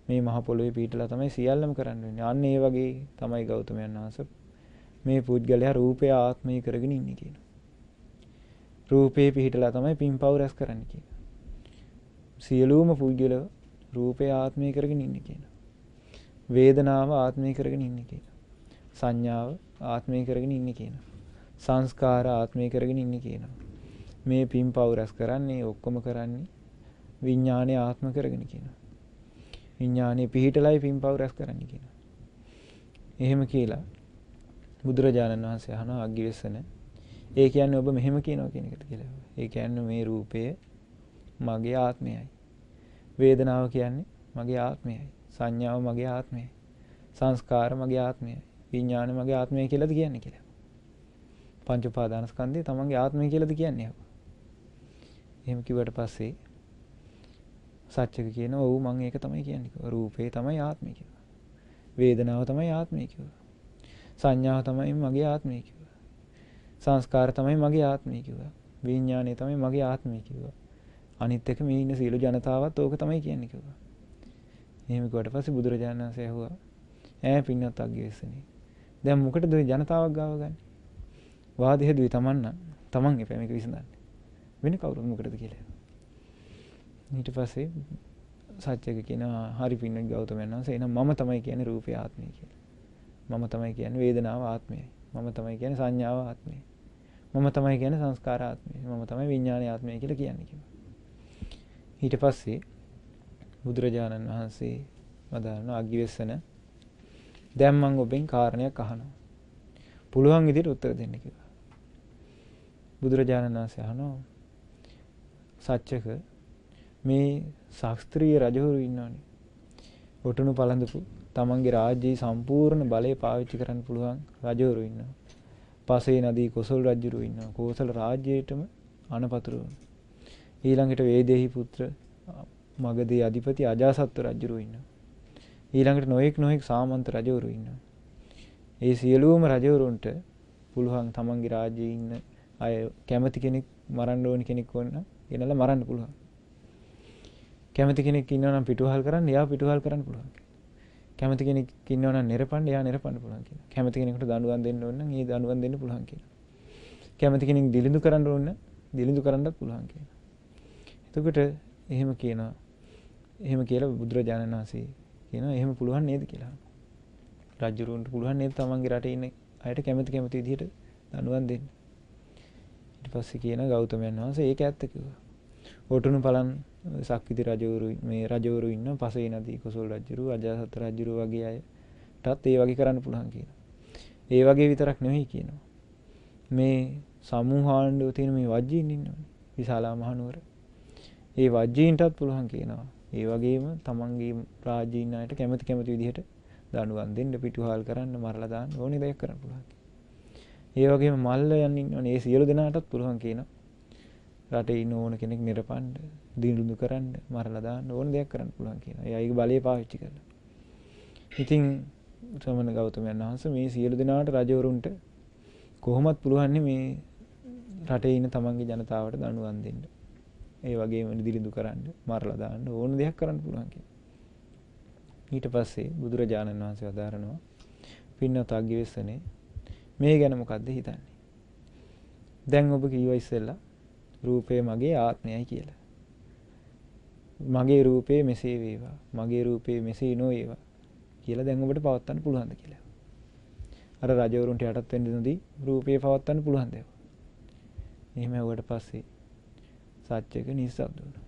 C: මේ මහ පොළොවේ පිහිටලා තමයි සියල්ලම කරන්න වෙන්නේ. අන්න ඒ වගේ තමයි ගෞතමයන් වහන්සේ මේ පුද්ගලයා රූපය ආත්මය කරගෙන ඉන්නේ කියනවා. රූපේ පිහිටලා තමයි පින් පව් රැස් කරන්නේ කියනවා. සියලුම පුද්ගලයෝ රූපය ආත්මය කරගෙන ඉන්නේ කියනවා. වේදනාව ආත්මය කරගෙන ඉන්නේ කියනවා. සංඥාව ආත්මය කරගෙන ඉන්නේ කියනවා. සංස්කාර ආත්මය කරගෙන ඉන්නේ කියනවා. මේ පින් පව් රැස් කරන්නේ ඔක්කොම කරන්නේ විඥානය ආත්ම කරගෙන කියනවා. විඥානයේ පිහිටලයි පින් පව් රැස් කරන්නේ කියනවා. එහෙම කියලා බුදුරජාණන් වහන්සේ අහනවා අග්ගිවෙස්සන ඒ කියන්නේ ඔබ මෙහෙම කියනවා කියන එකට කියලා. ඒ කියන්නේ මේ රූපය මගේ ආත්මයයි. වේදනාව කියන්නේ මගේ ආත්මයයි. සංඥාව මගේ ආත්මයයි. සංස්කාර මගේ ආත්මයයි. විඥාන මගේ ආත්මයයි කියලාද කියන්නේ කියලා. පංච උපාදානස්කන්ධය තමන්ගේ ආත්මය කියලාද කියන්නේ. එහෙම කිව්වට පස්සේ සත්‍යක කියනවා ඔව් මම ඒක තමයි කියන්නේ කිව්වා. රූපේ තමයි ආත්මය කිව්වා. වේදනාව තමයි ආත්මය කිව්වා. සංඥාව තමයි මගේ ආත්මය කිව්වා. සංස්කාර තමයි මගේ ආත්මය කිව්වා. විඥානය තමයි මගේ ආත්මය කිව්වා. අනිත් එක මේ ඉන්න සියලු ජනතාවත් ඕක තමයි කියන්නේ කිව්වා. එහෙම කිව්වට පස්සේ බුදුරජාණන් වහන්සේ ඇහුවා ඈ පින්නත් අග්ගිවෙස්සනේ. දැන් මොකටද ඔය ජනතාවක් ගාව ගන්නේ? වාද හේදුවේ තමන් නම් තමන් එපා මේක විසඳන්න. වෙන කවුරුත් මොකටද කියලා. ඊට පස්සේ සත්‍යක කියනවා හරි පින්නත් ගෞතමයන් වහන්සේ එහෙනම් මම තමයි කියන්නේ රූපේ ආත්මය කියලා. මම තමයි කියන්නේ වේදනාව ආත්මයයි. මම තමයි කියන්නේ සංඥාව ආත්මයයි. මම තමයි කියන්නේ සංස්කාර ආත්මයයි. මම තමයි විඥානයේ ආත්මයයි කියලා කියන්නේ කිව්වා. ඊට පස්සේ බුදුරජාණන් වහන්සේ වදාළන අග්ගිවෙස්සන දැන් මම ඔබෙන් කාරණයක් අහනවා. පුළුවන් විදිහට උත්තර දෙන්න කිව්වා. බුදුරජාණන් වහන්සේ අහනවා සත්‍යක මේ ශාස්ත්‍රීය රජවරු ඉන්නවනේ. ඔටුනු පළඳපු තමන්ගේ රාජ්‍යයේ සම්පූර්ණ බලය පාවිච්චි කරන්න පුළුවන් රජවරු ඉන්නවා. පසේ නදී කොසල් රජුරු ඉන්නවා. කොසල් රාජ්‍යයටම අනපතුරු. ඊළඟට වේදේහි පුත්‍ර මගධේ අධිපති අජාසත් රජුරු ඉන්නවා. ඊළඟට නොඑක් සාමන්ත රජවරු ඉන්නවා. ඒ සියලුම රජවරුන්ට පුළුවන් තමන්ගේ රාජ්‍යයේ ඉන්න අය කැමති කෙනෙක් මරන්න ඕන කෙනෙක් වුණා ගෙනලා මරන්න පුළුවන්. කැමති කෙනෙක් ඉන්නවා නම් පිටුවහල් කරන්න එයා පිටුවහල් කරන්න පුළුවන්. කැමති කෙනෙක් ඉන්නවා නම් නිරපන්න එයා නිරපන්න පුළුවන් කියලා. කැමති කෙනෙකුට දඬුවම් දෙන්න ඕන නම් ඒ දඬුවම් දෙන්න පුළුවන් කියලා. කැමති කෙනෙක් දිලිඳු කරන්න ඕන නම් දිලිඳු කරන්නත් පුළුවන් කියලා. එතකොට එහෙම කියනවා. එහෙම කියලා බුදුරජාණන් වහන්සේ කියනවා එහෙම පුළුවන් නේද කියලා. රජුරුන්ට පුළුවන් නේද තමන්ගේ රටේ ඉන්න අයට කැමති විදිහට දඬුවම් දෙන්න. ඊට පස්සේ කියන ගෞතමයන් වහන්සේ ඒක ඇත්ත කිව්වා. ඔටුනු පලන් සක්විති රජවරු මේ රජවරු ඉන්න පසේ නදී කොසල් රජුරු අජාසත් රජුරු වගේ අයටත් ඒ වගේ කරන්න පුළුවන් කියනවා. ඒ වගේ විතරක් නෙවෙයි කියනවා. මේ සමූහාණ්ඩුව තියෙන මේ වජ්ජීන් ඉන්නවනේ. විශාලා මහනුවර. ඒ වජ්ජීන්ටත් පුළුවන් කියනවා. ඒ වගේම තමන්ගේ රාජ්‍යීන් අයට කැමති විදිහට දඬුවම් දෙන්න පිටුහල් කරන්න මරලා දාන්න ඕනේ දෙයක් කරන්න පුළුවන්. ඒ වගේම මල්ලයන් ඉන්නවනේ ඒ සියලු දෙනාටත් පුළුවන් කියනවා. රටේ ඉන්න ඕන කෙනෙක් නිරපන්න, දිනුදු කරන්න, මරලා දාන්න ඕන දෙයක් කරන්න පුළුවන් කියනවා. ඒ අයගේ බලය පාවිච්චි කරලා. ඉතින් ශ්‍රමණ ගෞතමයන් වහන්සේ මේ සියලු දෙනාට රජවරුන්ට කොහොමත් පුළුවන් මේ රටේ ඉන්න තමන්ගේ ජනතාවට දඬුවම් දෙන්න. ඒ වගේම දිලිඳු කරන්න, මරලා දාන්න ඕන දෙයක් කරන්න පුළුවන් කියනවා. ඊට පස්සේ බුදුරජාණන් වහන්සේ වදාරනවා පින්නත අග්ගිවෙස්සනේ මේ ගැන මොකද්ද හිතන්නේ? දැන් ඔබ කිව්වා ඉස්සෙල්ලා රූපය මගේ ආත්මයයි කියලා. මගේ රූපේ මෙසේ වේවා. මගේ රූපේ මෙසේ නොවේවා කියලා දැන් ඔබට පවත්වන්න පුළුවන්ද කියලා. අර රජවරුන්ට යටත් වෙන්න නොදී රූපේ පවත්වන්න පුළුවන්ද? එහෙම වුණාට පස්සේ සත්‍යක නිස්සබ්ද වුණා.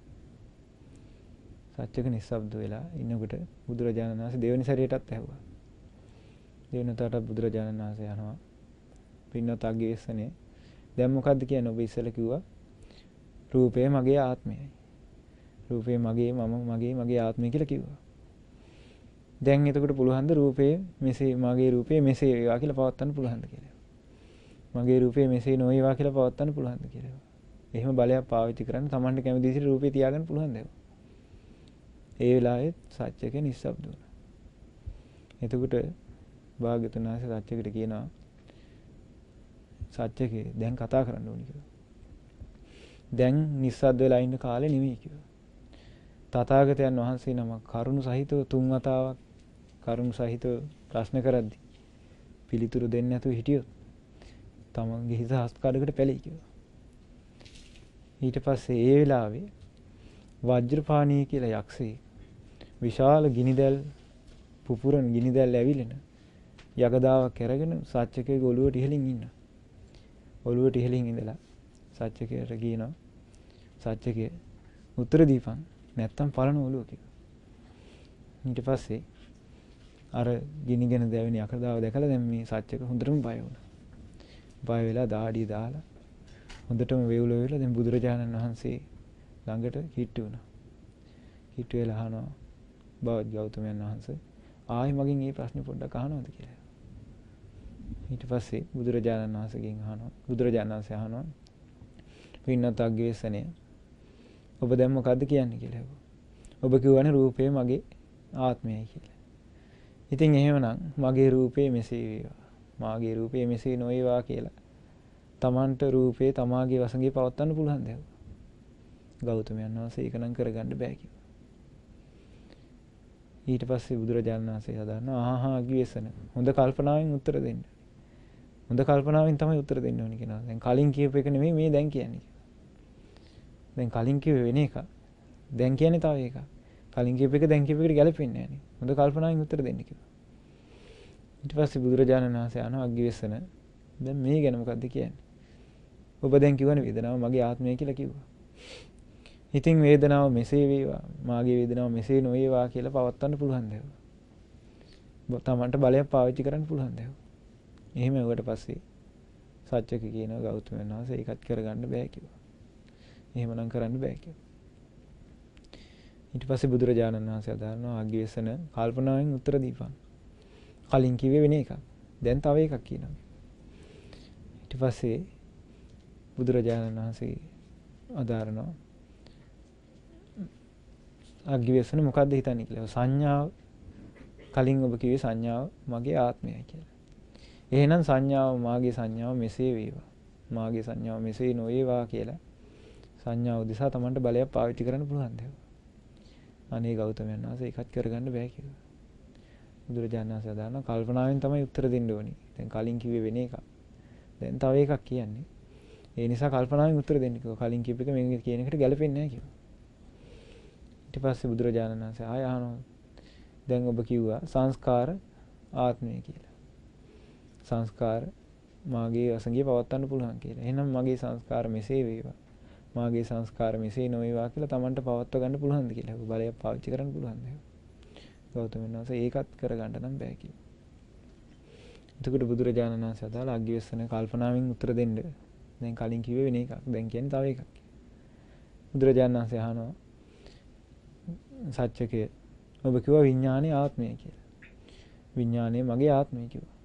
C: සත්‍යක නිස්සබ්ද වෙලා ඉන්නකොට බුදුරජාණන් වහන්සේ දෙවෙනි සැරේටත් ඇහුවා. දෙවෙනි තරට බුදුරජාණන් වහන්සේ අහනවා පින්නත අග්ගිවෙස්සනේ දැන් මොකද්ද කියන්නේ? ඔබ ඉස්සෙල්ලා කිව්වා රූපය මගේ ආත්මයයි. රූපය මගේ ආත්මය කියලා කිව්වා. දැන් එතකොට පුළුවන්ද රූපය මෙසේ මගේ රූපය මෙසේ වේවා කියලා පවත්වන්න පුළුවන්ද කියලා? මගේ රූපය මෙසේ නොවේවා කියලා පවත්වන්න පුළුවන්ද කියලා? එහෙම බලයක් පාවිච්චි කරන්න Tamanට කැමති විදිහට රූපේ තියාගන්න පුළුවන්ද? ඒ වෙලාවේ සත්‍යක නිස්සබ්ද වුණා. එතකොට භාග්‍යවතුන් වහන්සේ සත්‍යකට කියනවා සත්‍යකේ දැන් කතා කරන්න ඕනි කියලා. දැන් නිස්සද්ද වෙලා ඉන්න කාලේ නෙමෙයි කිව්වා. තථාගතයන් වහන්සේ නමක් කරුණ සහිතව තුන් වතාවක් කරුණ සහිතව ප්‍රශ්න කරද්දී පිළිතුරු දෙන්නේ නැතුව හිටියොත් තමන්ගේ හිස හස්කඩකට පැලෙයි කිව්වා. ඊට පස්සේ ඒ වෙලාවේ වජ්‍රපාණී කියලා යක්ෂයෙක් විශාල ගිනිදැල් පුපුරන ගිනිදැල් ඇවිලෙන යකදාවක් අරගෙන සත්‍යකේ ඔළුවට ඉහළින් ඉන්නවා. ඔළුවට ඉහළින් ඉඳලා සත්‍යකේට කියනවා සත්‍යකේ උත්තර දීපන් නැත්තම් පලන ඔළුව කියලා. ඊට පස්සේ අර ගිනිගෙන දැවෙන යකදාව දැකලා දැන් මේ සත්‍යක හොඳටම බය වුණා. බය වෙලා දාඩිය දාලා හොඳටම වේවුල වෙලා දැන් බුදුරජාණන් වහන්සේ ළඟට කිට්ටු වුණා. කිට්ටු වෙලා අහනවා බවත් ගෞතමයන් වහන්සේ ආයි මගෙන් මේ ප්‍රශ්නේ පොඩ්ඩක් අහනවද කියලා. ඊට පස්සේ බුදුරජාණන් වහන්සේගෙන් අහනවා බුදුරජාණන් වහන්සේ අහනවා පින්නත් අග්ගේසනේ ඔබ දැන් මොකද්ද කියන්නේ කියලා. ඔබ කියවනේ රූපය මගේ ආත්මයයි කියලා. ඉතින් එහෙමනම් මගේ රූපේ මෙසේ වේවා. මාගේ රූපේ මෙසේ නොවේවා කියලා. තමන්ට රූපේ තමාගේ වසඟේ පවත්වන්න පුළුවන් දෙයක්. ගෞතමයන් වහන්සේ ඒක නම් කරගන්න බෑ කිව්වා. ඊට පස්සේ බුදුරජාණන් වහන්සේ හදානවා ආහා අග්ගේසන හොඳ කල්පනාවෙන් උත්තර දෙන්න. හොඳ කල්පනාවෙන් තමයි උත්තර දෙන්න ඕනේ කියනවා. දැන් කලින් කියපු එක නෙමෙයි මේ දැන් කියන්නේ. දැන් කලින් කිව්වේ වෙන එක. දැන් කියන්නේ තව එකක්. කලින් කියපු එක දැන් කියපු එකට ගැලපෙන්නේ නැහැ නේ. හොඳ කල්පනාවෙන් උත්තර දෙන්න කිව්වා. ඊට පස්සේ බුදුරජාණන් වහන්සේ අහනවා අග්ගේසන දැන් මේ ගැන මොකද්ද කියන්නේ? ඔබ දැන් කියවනේ වේදනාව මගේ ආත්මය කියලා කිව්වා. ඉතින් වේදනාව මෙසේ වේවා මාගේ වේදනාව මෙසේ නොවේවා කියලා පවත්වන්න පුළුවන් දෙයක්. තමන්ට බලයක් පාවිච්චි කරන්න පුළුවන් දෙයක්. එහෙම වුණාට පස්සේ සත්‍යක කියනවා ගෞතමයන් වහන්සේ ඒකත් කරගන්න බෑ කිව්වා. එහෙමනම් කරන්න බෑ කිව්වා. ඊට පස්සේ බුදුරජාණන් වහන්සේ අදාළනවා අග්ගේසන කල්පනාවෙන් උත්තර දීපන්. කලින් කිව්වේ වෙන එකක්. දැන් තව එකක් කියනවා. ඊට පස්සේ බුදුරජාණන් වහන්සේ අදාළනවා අග්ගේසන මොකද්ද හිතන්නේ කියලා. සංඥාව කලින් ඔබ කිව්වේ සංඥාව මගේ ආත්මයයි කියලා. එහෙනම් සංඥාව මාගේ සංඥාව මෙසේ වේවා. මාගේ සංඥාව මෙසේ නොවේවා කියලා සංඥාව දිසා තමන්ට බලයක් පාවිච්චි කරන්න පුළුවන් දෙයක්. අනේ ගෞතමයන් වහන්සේ ඒකත් කරගන්න බෑ කිව්වා. බුදුරජාණන් වහන්සේ දාන කල්පනාවෙන් තමයි උත්තර දෙන්න ඕනේ. දැන් කලින් කිව්වේ වෙන එකක්. දැන් තව එකක් කියන්නේ. ඒ නිසා කල්පනාවෙන් උත්තර දෙන්න කිව්වා. කලින් කියපු එක මේ කියන එකට ගැලපෙන්නේ නැහැ කිව්වා. ඊට පස්සේ බුදුරජාණන් වහන්සේ ආය අහනවා දැන් ඔබ කිව්වා සංස්කාර ආත්මය කියලා. සංස්කාර මාගේ වසඟේ පවත්වන්න පුළුවන් කියලා. එහෙනම් මගේ සංස්කාර මෙසේ වේවා. මාගේ සංස්කාර මෙසේ නොවේවා කියලා Tamanට පවත්ව ගන්න පුළුවන්ද කියලා. බලයක් පාවිච්චි කරන්න පුළුවන්ද? ගෞතමයන් වහන්සේ ඒකත් කරගන්න නම් බෑ කිව්වා. එතකොට බුදුරජාණන් වහන්සේ අදාළ අග්ගිවස්සන කල්පනාවෙන් උත්තර දෙන්න. දැන් කලින් කිව්වේ වෙන එකක්. දැන් කියන්නේ තව එකක්. බුදුරජාණන් වහන්සේ අහනවා සත්‍යකේ ඔබ කිව්වා විඥානේ ආත්මය කියලා. විඥානේ මගේ ආත්මය කිව්වා.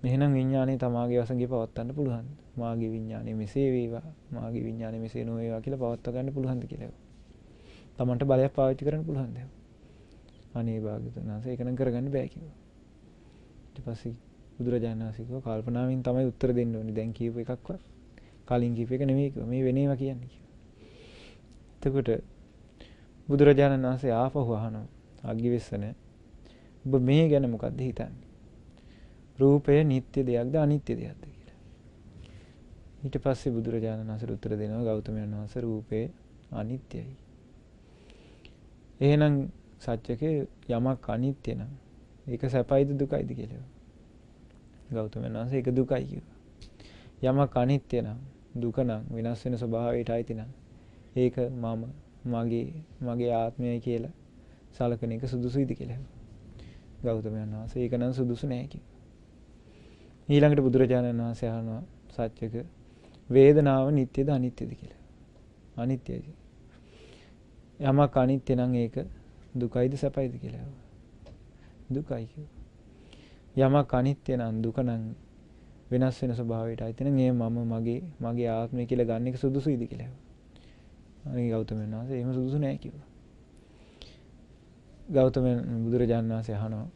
C: එහෙනම් විඥානේ තමාගේ වසඟේ පවත්වන්න පුළුවන්ද? මාගේ විඥානේ මෙසේ වේවා, මාගේ විඥානේ මෙසේ නොවේවා කියලා පවත්ව ගන්න පුළුවන්ද කියලා. තමන්ට බලයක් පාවිච්චි කරන්න පුළුවන්ද? අනේ භාග්‍යවතුන් වහන්සේ ඒක නම් කරගන්න බෑ කිව්වා. ඊට පස්සේ බුදුරජාණන් වහන්සේ කිව්වා කල්පනාවෙන් තමයි උත්තර දෙන්න ඕනේ. දැන් කියපු එකක්වත් කලින් කියපු එක නෙමෙයි කිව්වා. මේ වෙන ඒවා කියන්නේ කිව්වා. එතකොට බුදුරජාණන් වහන්සේ ආපහු අහනවා අග්ගිවස්සන ඔබ මේ ගැන මොකද්ද හිතන්නේ? රූපය නිට්ටය දෙයක්ද අනිත්‍ය දෙයක්ද කියලා. ඊට පස්සේ බුදුරජාණන් වහන්සේ උත්තර දෙනවා ගෞතමයන් වහන්සේ රූපේ අනිත්‍යයි. එහෙනම් සත්‍යකේ යමක් අනිත්‍ය නම් ඒක සැපයිද දුකයිද කියලා. ගෞතමයන් වහන්සේ ඒක දුකයි කිව්වා. යමක් අනිත්‍ය නම් දුක නම් විනාශ වෙන ස්වභාවයට අයිති නම් ඒක මගේ ආත්මයයි කියලා සලකන එක සුදුසුයිද කියලා. ගෞතමයන් වහන්සේ ඒක නම් සුදුසු නෑ කිව්වා. ඊළඟට බුදුරජාණන් වහන්සේ අහනවා සත්‍යක වේදනාව නිට්ටයද අනිත්‍යද කියලා. අනිත්‍යයි. යමක් අනිත්‍ය නම් ඒක දුකයිද සැපයිද කියලා. දුකයි කිව්වා. යමක් අනිත්‍ය නම් දුක නම් වෙනස් වෙන ස්වභාවයට අයිති නම් ඒ මගේ ආත්මය කියලා ගන්න එක සුදුසුයිද කියලා. අනේ ගෞතමයන් වහන්සේ එහෙම සුදුසු නෑ කිව්වා. ගෞතමයන් බුදුරජාණන් වහන්සේ අහනවා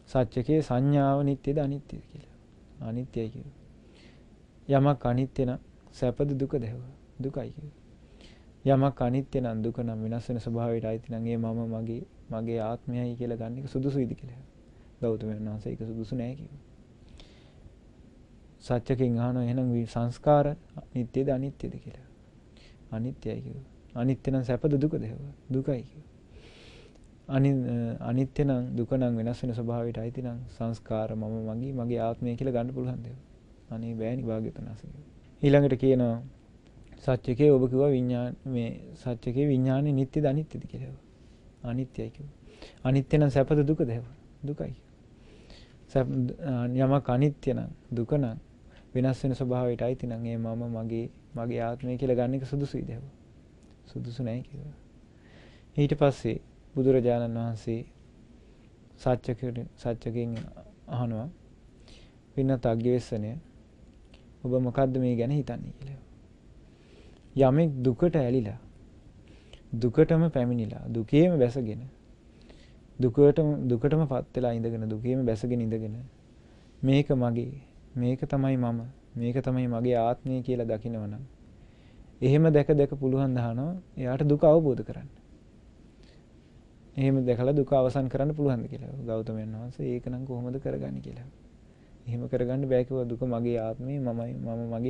C: සත්‍යකේ සංඥාව නිට්ටයද අනිත්‍යද කියලා. අනිත්‍යයි කිව්වා. යමක් අනිත්‍ය නම් සැපද දුකද? දුකයි කිව්වා. යමක් අනිත්‍ය නම් දුක නම් විනාශ වෙන ස්වභාවයට අයිති නම් ඒ මගේ ආත්මයයි කියලා ගන්න එක සුදුසුයිද කියලා. ගෞතමයන් වහන්සේ ඒක සුදුසු නෑ කිව්වා. සත්‍යකෙන් අහනවා එහෙනම් සංස්කාර නිට්ටයද අනිත්‍යද කියලා. අනිත්‍යයි කිව්වා. අනිත්‍ය නම් සැපද දුකද? දුකයි කිව්වා. අනිත්‍ය නම් දුක නම් වෙනස් වෙන ස්වභාවයට අයිති නම් සංස්කාර මගේ ආත්මය කියලා ගන්න පුළුවන් දේව. අනේ බෑනි භාග්‍යවතුන් වහන්සේ. ඊළඟට කියනවා සත්‍යකේ ඔබ කිව්වා මේ සත්‍යකේ විඥානේ නිට්ටයද අනිත්‍යද කියලා. අනිත්‍යයි කිව්වා. අනිත්‍ය නම් සැපද දුකද? දුකයි. යමක් අනිත්‍ය නම් දුක නම් වෙනස් වෙන ස්වභාවයට අයිති නම් ඒ මගේ ආත්මය කියලා ගන්න එක සුදුසුයිද? සුදුසු නැහැ කිව්වා. ඊට පස්සේ බුදුරජාණන් වහන්සේ සත්‍යකෙන් අහනවා පින්නත් අග්ගිවෙස්සනය ඔබ මොකද්ද මේ ගැන හිතන්නේ කියලා. යමෙක් දුකට ඇලිලා දුකටම පැමිණිලා දුකේම බැසගෙන දුකටම පත් වෙලා ඉඳගෙන දුකේම බැසගෙන ඉඳගෙන මේක මගේ මේක තමයි මම මේක තමයි මගේ ආත්මය කියලා දකිනවනම් එහෙම දැක පුළුවන් දහනවා එයාට දුක අවබෝධ කරන්න. එහෙම දැකලා දුක අවසන් කරන්න පුළුවන්ද කියලා. ගෞතමයන් වහන්සේ ඒක නම් කොහොමද කරගන්නේ කියලා. එහෙම කරගන්න බෑ කිව්වා. දුක මගේ ආත්මය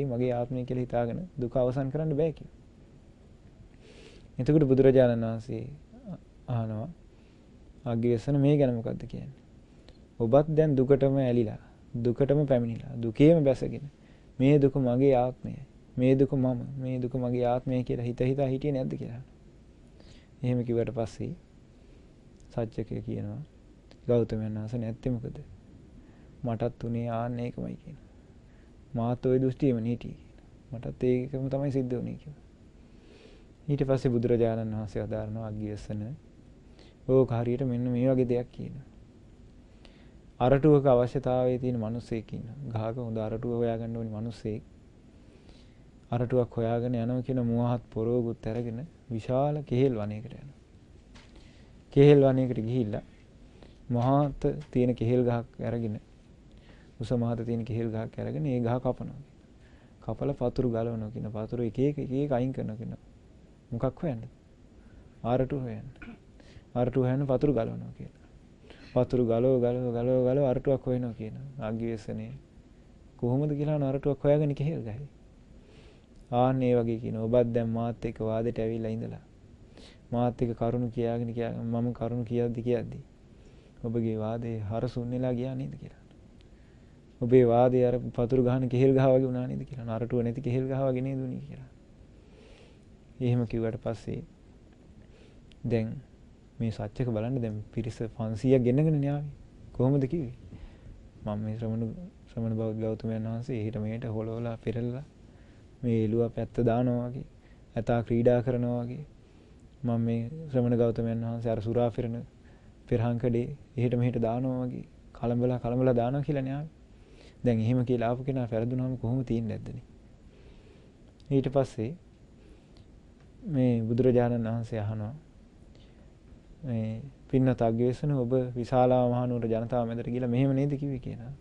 C: මගේ ආත්මය කියලා හිතාගෙන දුක අවසන් කරන්න බෑ කිව්වා. එතකොට බුදුරජාණන් වහන්සේ අහනවා අග්ගිවෙස්සන මේ ගැන මොකද්ද කියන්නේ? ඔබත් දැන් දුකටම ඇලිලා දුකටම පැමිණිලා දුකේම බැසගෙන මේ දුක මගේ ආත්මයයි මේ දුක මේ දුක මගේ ආත්මය කියලා හිතා හිටියේ නැද්ද කියලා. එහෙම කිව්වට පස්සේ සත්‍යකය කියනවා ගෞතමයන් වහන්සේ නැත්තේ මොකද? මටත් උනේ ආන්න ඒකමයි කියනවා. මාත් ওই දෘෂ්ටියම හිටියේ කියනවා. මටත් ඒකම තමයි සිද්ධ වුනේ කියනවා. ඊට පස්සේ බුදුරජාණන් වහන්සේ වදාරනවා අග්ගිවෙස්සන ඕක හරියට මෙන්න මේ වගේ දෙයක් කියනවා. අරටුවක අවශ්‍යතාවයේ තියෙන මිනිස්සෙක් ඉන්නවා. ගහක හොඳ අරටුව හොයාගන්න ඕනි මිනිස්සෙක්. අරටුවක් හොයාගෙන යනවා කියන මුවහත් පොරොවකුත් අරගෙන විශාල කෙහෙල් වනයකට යනවා. කෙහෙල් වනයකට ගිහිල්ලා මහත තියෙන කෙහෙල් ගහක් අරගෙන උස මහත තියෙන කෙහෙල් ගහක් අරගෙන ඒ ගහ කපනවා. කපලා පතුරු ගලවනවා කියන පතුරු එක එක අයින් කරනවා කියන මොකක් හොයන්නද? අරටුව හොයන්න. අරටුව හොයන්න පතුරු ගලවනවා කියන. පතුරු ගලව අරටුවක් හොයනවා කියන. අග්ගිවෙස්සනේ කොහොමද කියලා අරටුවක් හොයාගෙන කෙහෙල් ගහයි. ආන්න ඒ වගේ කියන ඔබත් දැන් මාත් එක්ක වාදෙට ඇවිල්ලා ඉඳලා මාත් එක්ක කරුණු කියාගෙන මම කරුණු කියද්දි ඔබගේ වාදේ හරසුන්නේලා ගියා නේද කියලා. ඔබේ වාදේ අර පතුරු ගහන කෙහෙල් ගහ වගේ වුණා නේද කියලා. අරටුව නැති කෙහෙල් ගහ වගේ නේද උනේ කියලා. එහෙම කිව්වට පස්සේ දැන් මේ සත්‍යක බලන්න දැන් පිරිස 500ක් ගෙන්නගෙන න්යාවි. කොහොමද කිව්වේ? මම මේ ශ්‍රමණ බෞද්ධ ගෞතමයන් වහන්සේ එහෙට මෙහෙට හොලවලා පෙරලලා මේ එළුවා පැත්ත දානවා වගේ ඇතා ක්‍රීඩා කරනවා වගේ මම මේ ශ්‍රමණ ගෞතමයන් වහන්සේ අර සුරා පිරන පෙරහංකඩේ එහෙට මෙහෙට දානවා වගේ කලඹලා දානවා කියලා න්යාවි. දැන් එහෙම කියලා ආපු කෙනා පෙරදුනම කොහොම තියෙන්නේ නැද්දනේ. ඊට පස්සේ මේ බුදුරජාණන් වහන්සේ අහනවා මේ පින්නත අග්ගිවෙස්සන ඔබ විශාලා මහනුවර ජනතාව මැදට ගිහලා මෙහෙම නේද කිව්වේ කියලා.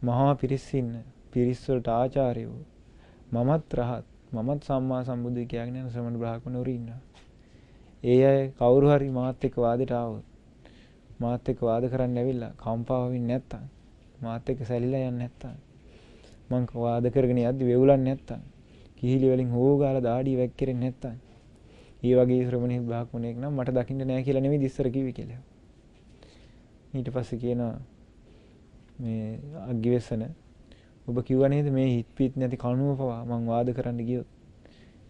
C: මහා පිරිස් ඉන්න පිරිස් වලට ආචාර්යෝ මමත් රහත් මමත් සම්මා සම්බුදු කියගෙන යන ශ්‍රමණ බ්‍රාහ්මණවරු ඉන්නවා. ඒ අය කවුරු හරි මාත් එක්ක වාදයට ආවොත් මාත් එක්ක වාද කරන්න ඇවිල්ලා කම්පා වෙන්නේ නැත්තම් මාත් එක්ක සැලිලා යන්නේ නැත්තම් මං වාද කරගෙන යද්දි වෙවුලන්නේ නැත්තම් කිහිලි වලින් හොෝගාලා දාඩිය වැක්කිරෙන්නේ නැත්තම් ඒ වගේ ශ්‍රමණේ බ්‍රාහ්මණයෙක් නම් මට දකින්න නෑ කියලා නෙමෙයි ඉස්සර කිව්වේ කියලා. ඊට පස්සේ කියනවා මේ අග්ගිවෙස්සන ඔබ කිව්වා නේද මේ හිත් පිට නැති කණුව පවා මං වාද කරන්න ගියොත්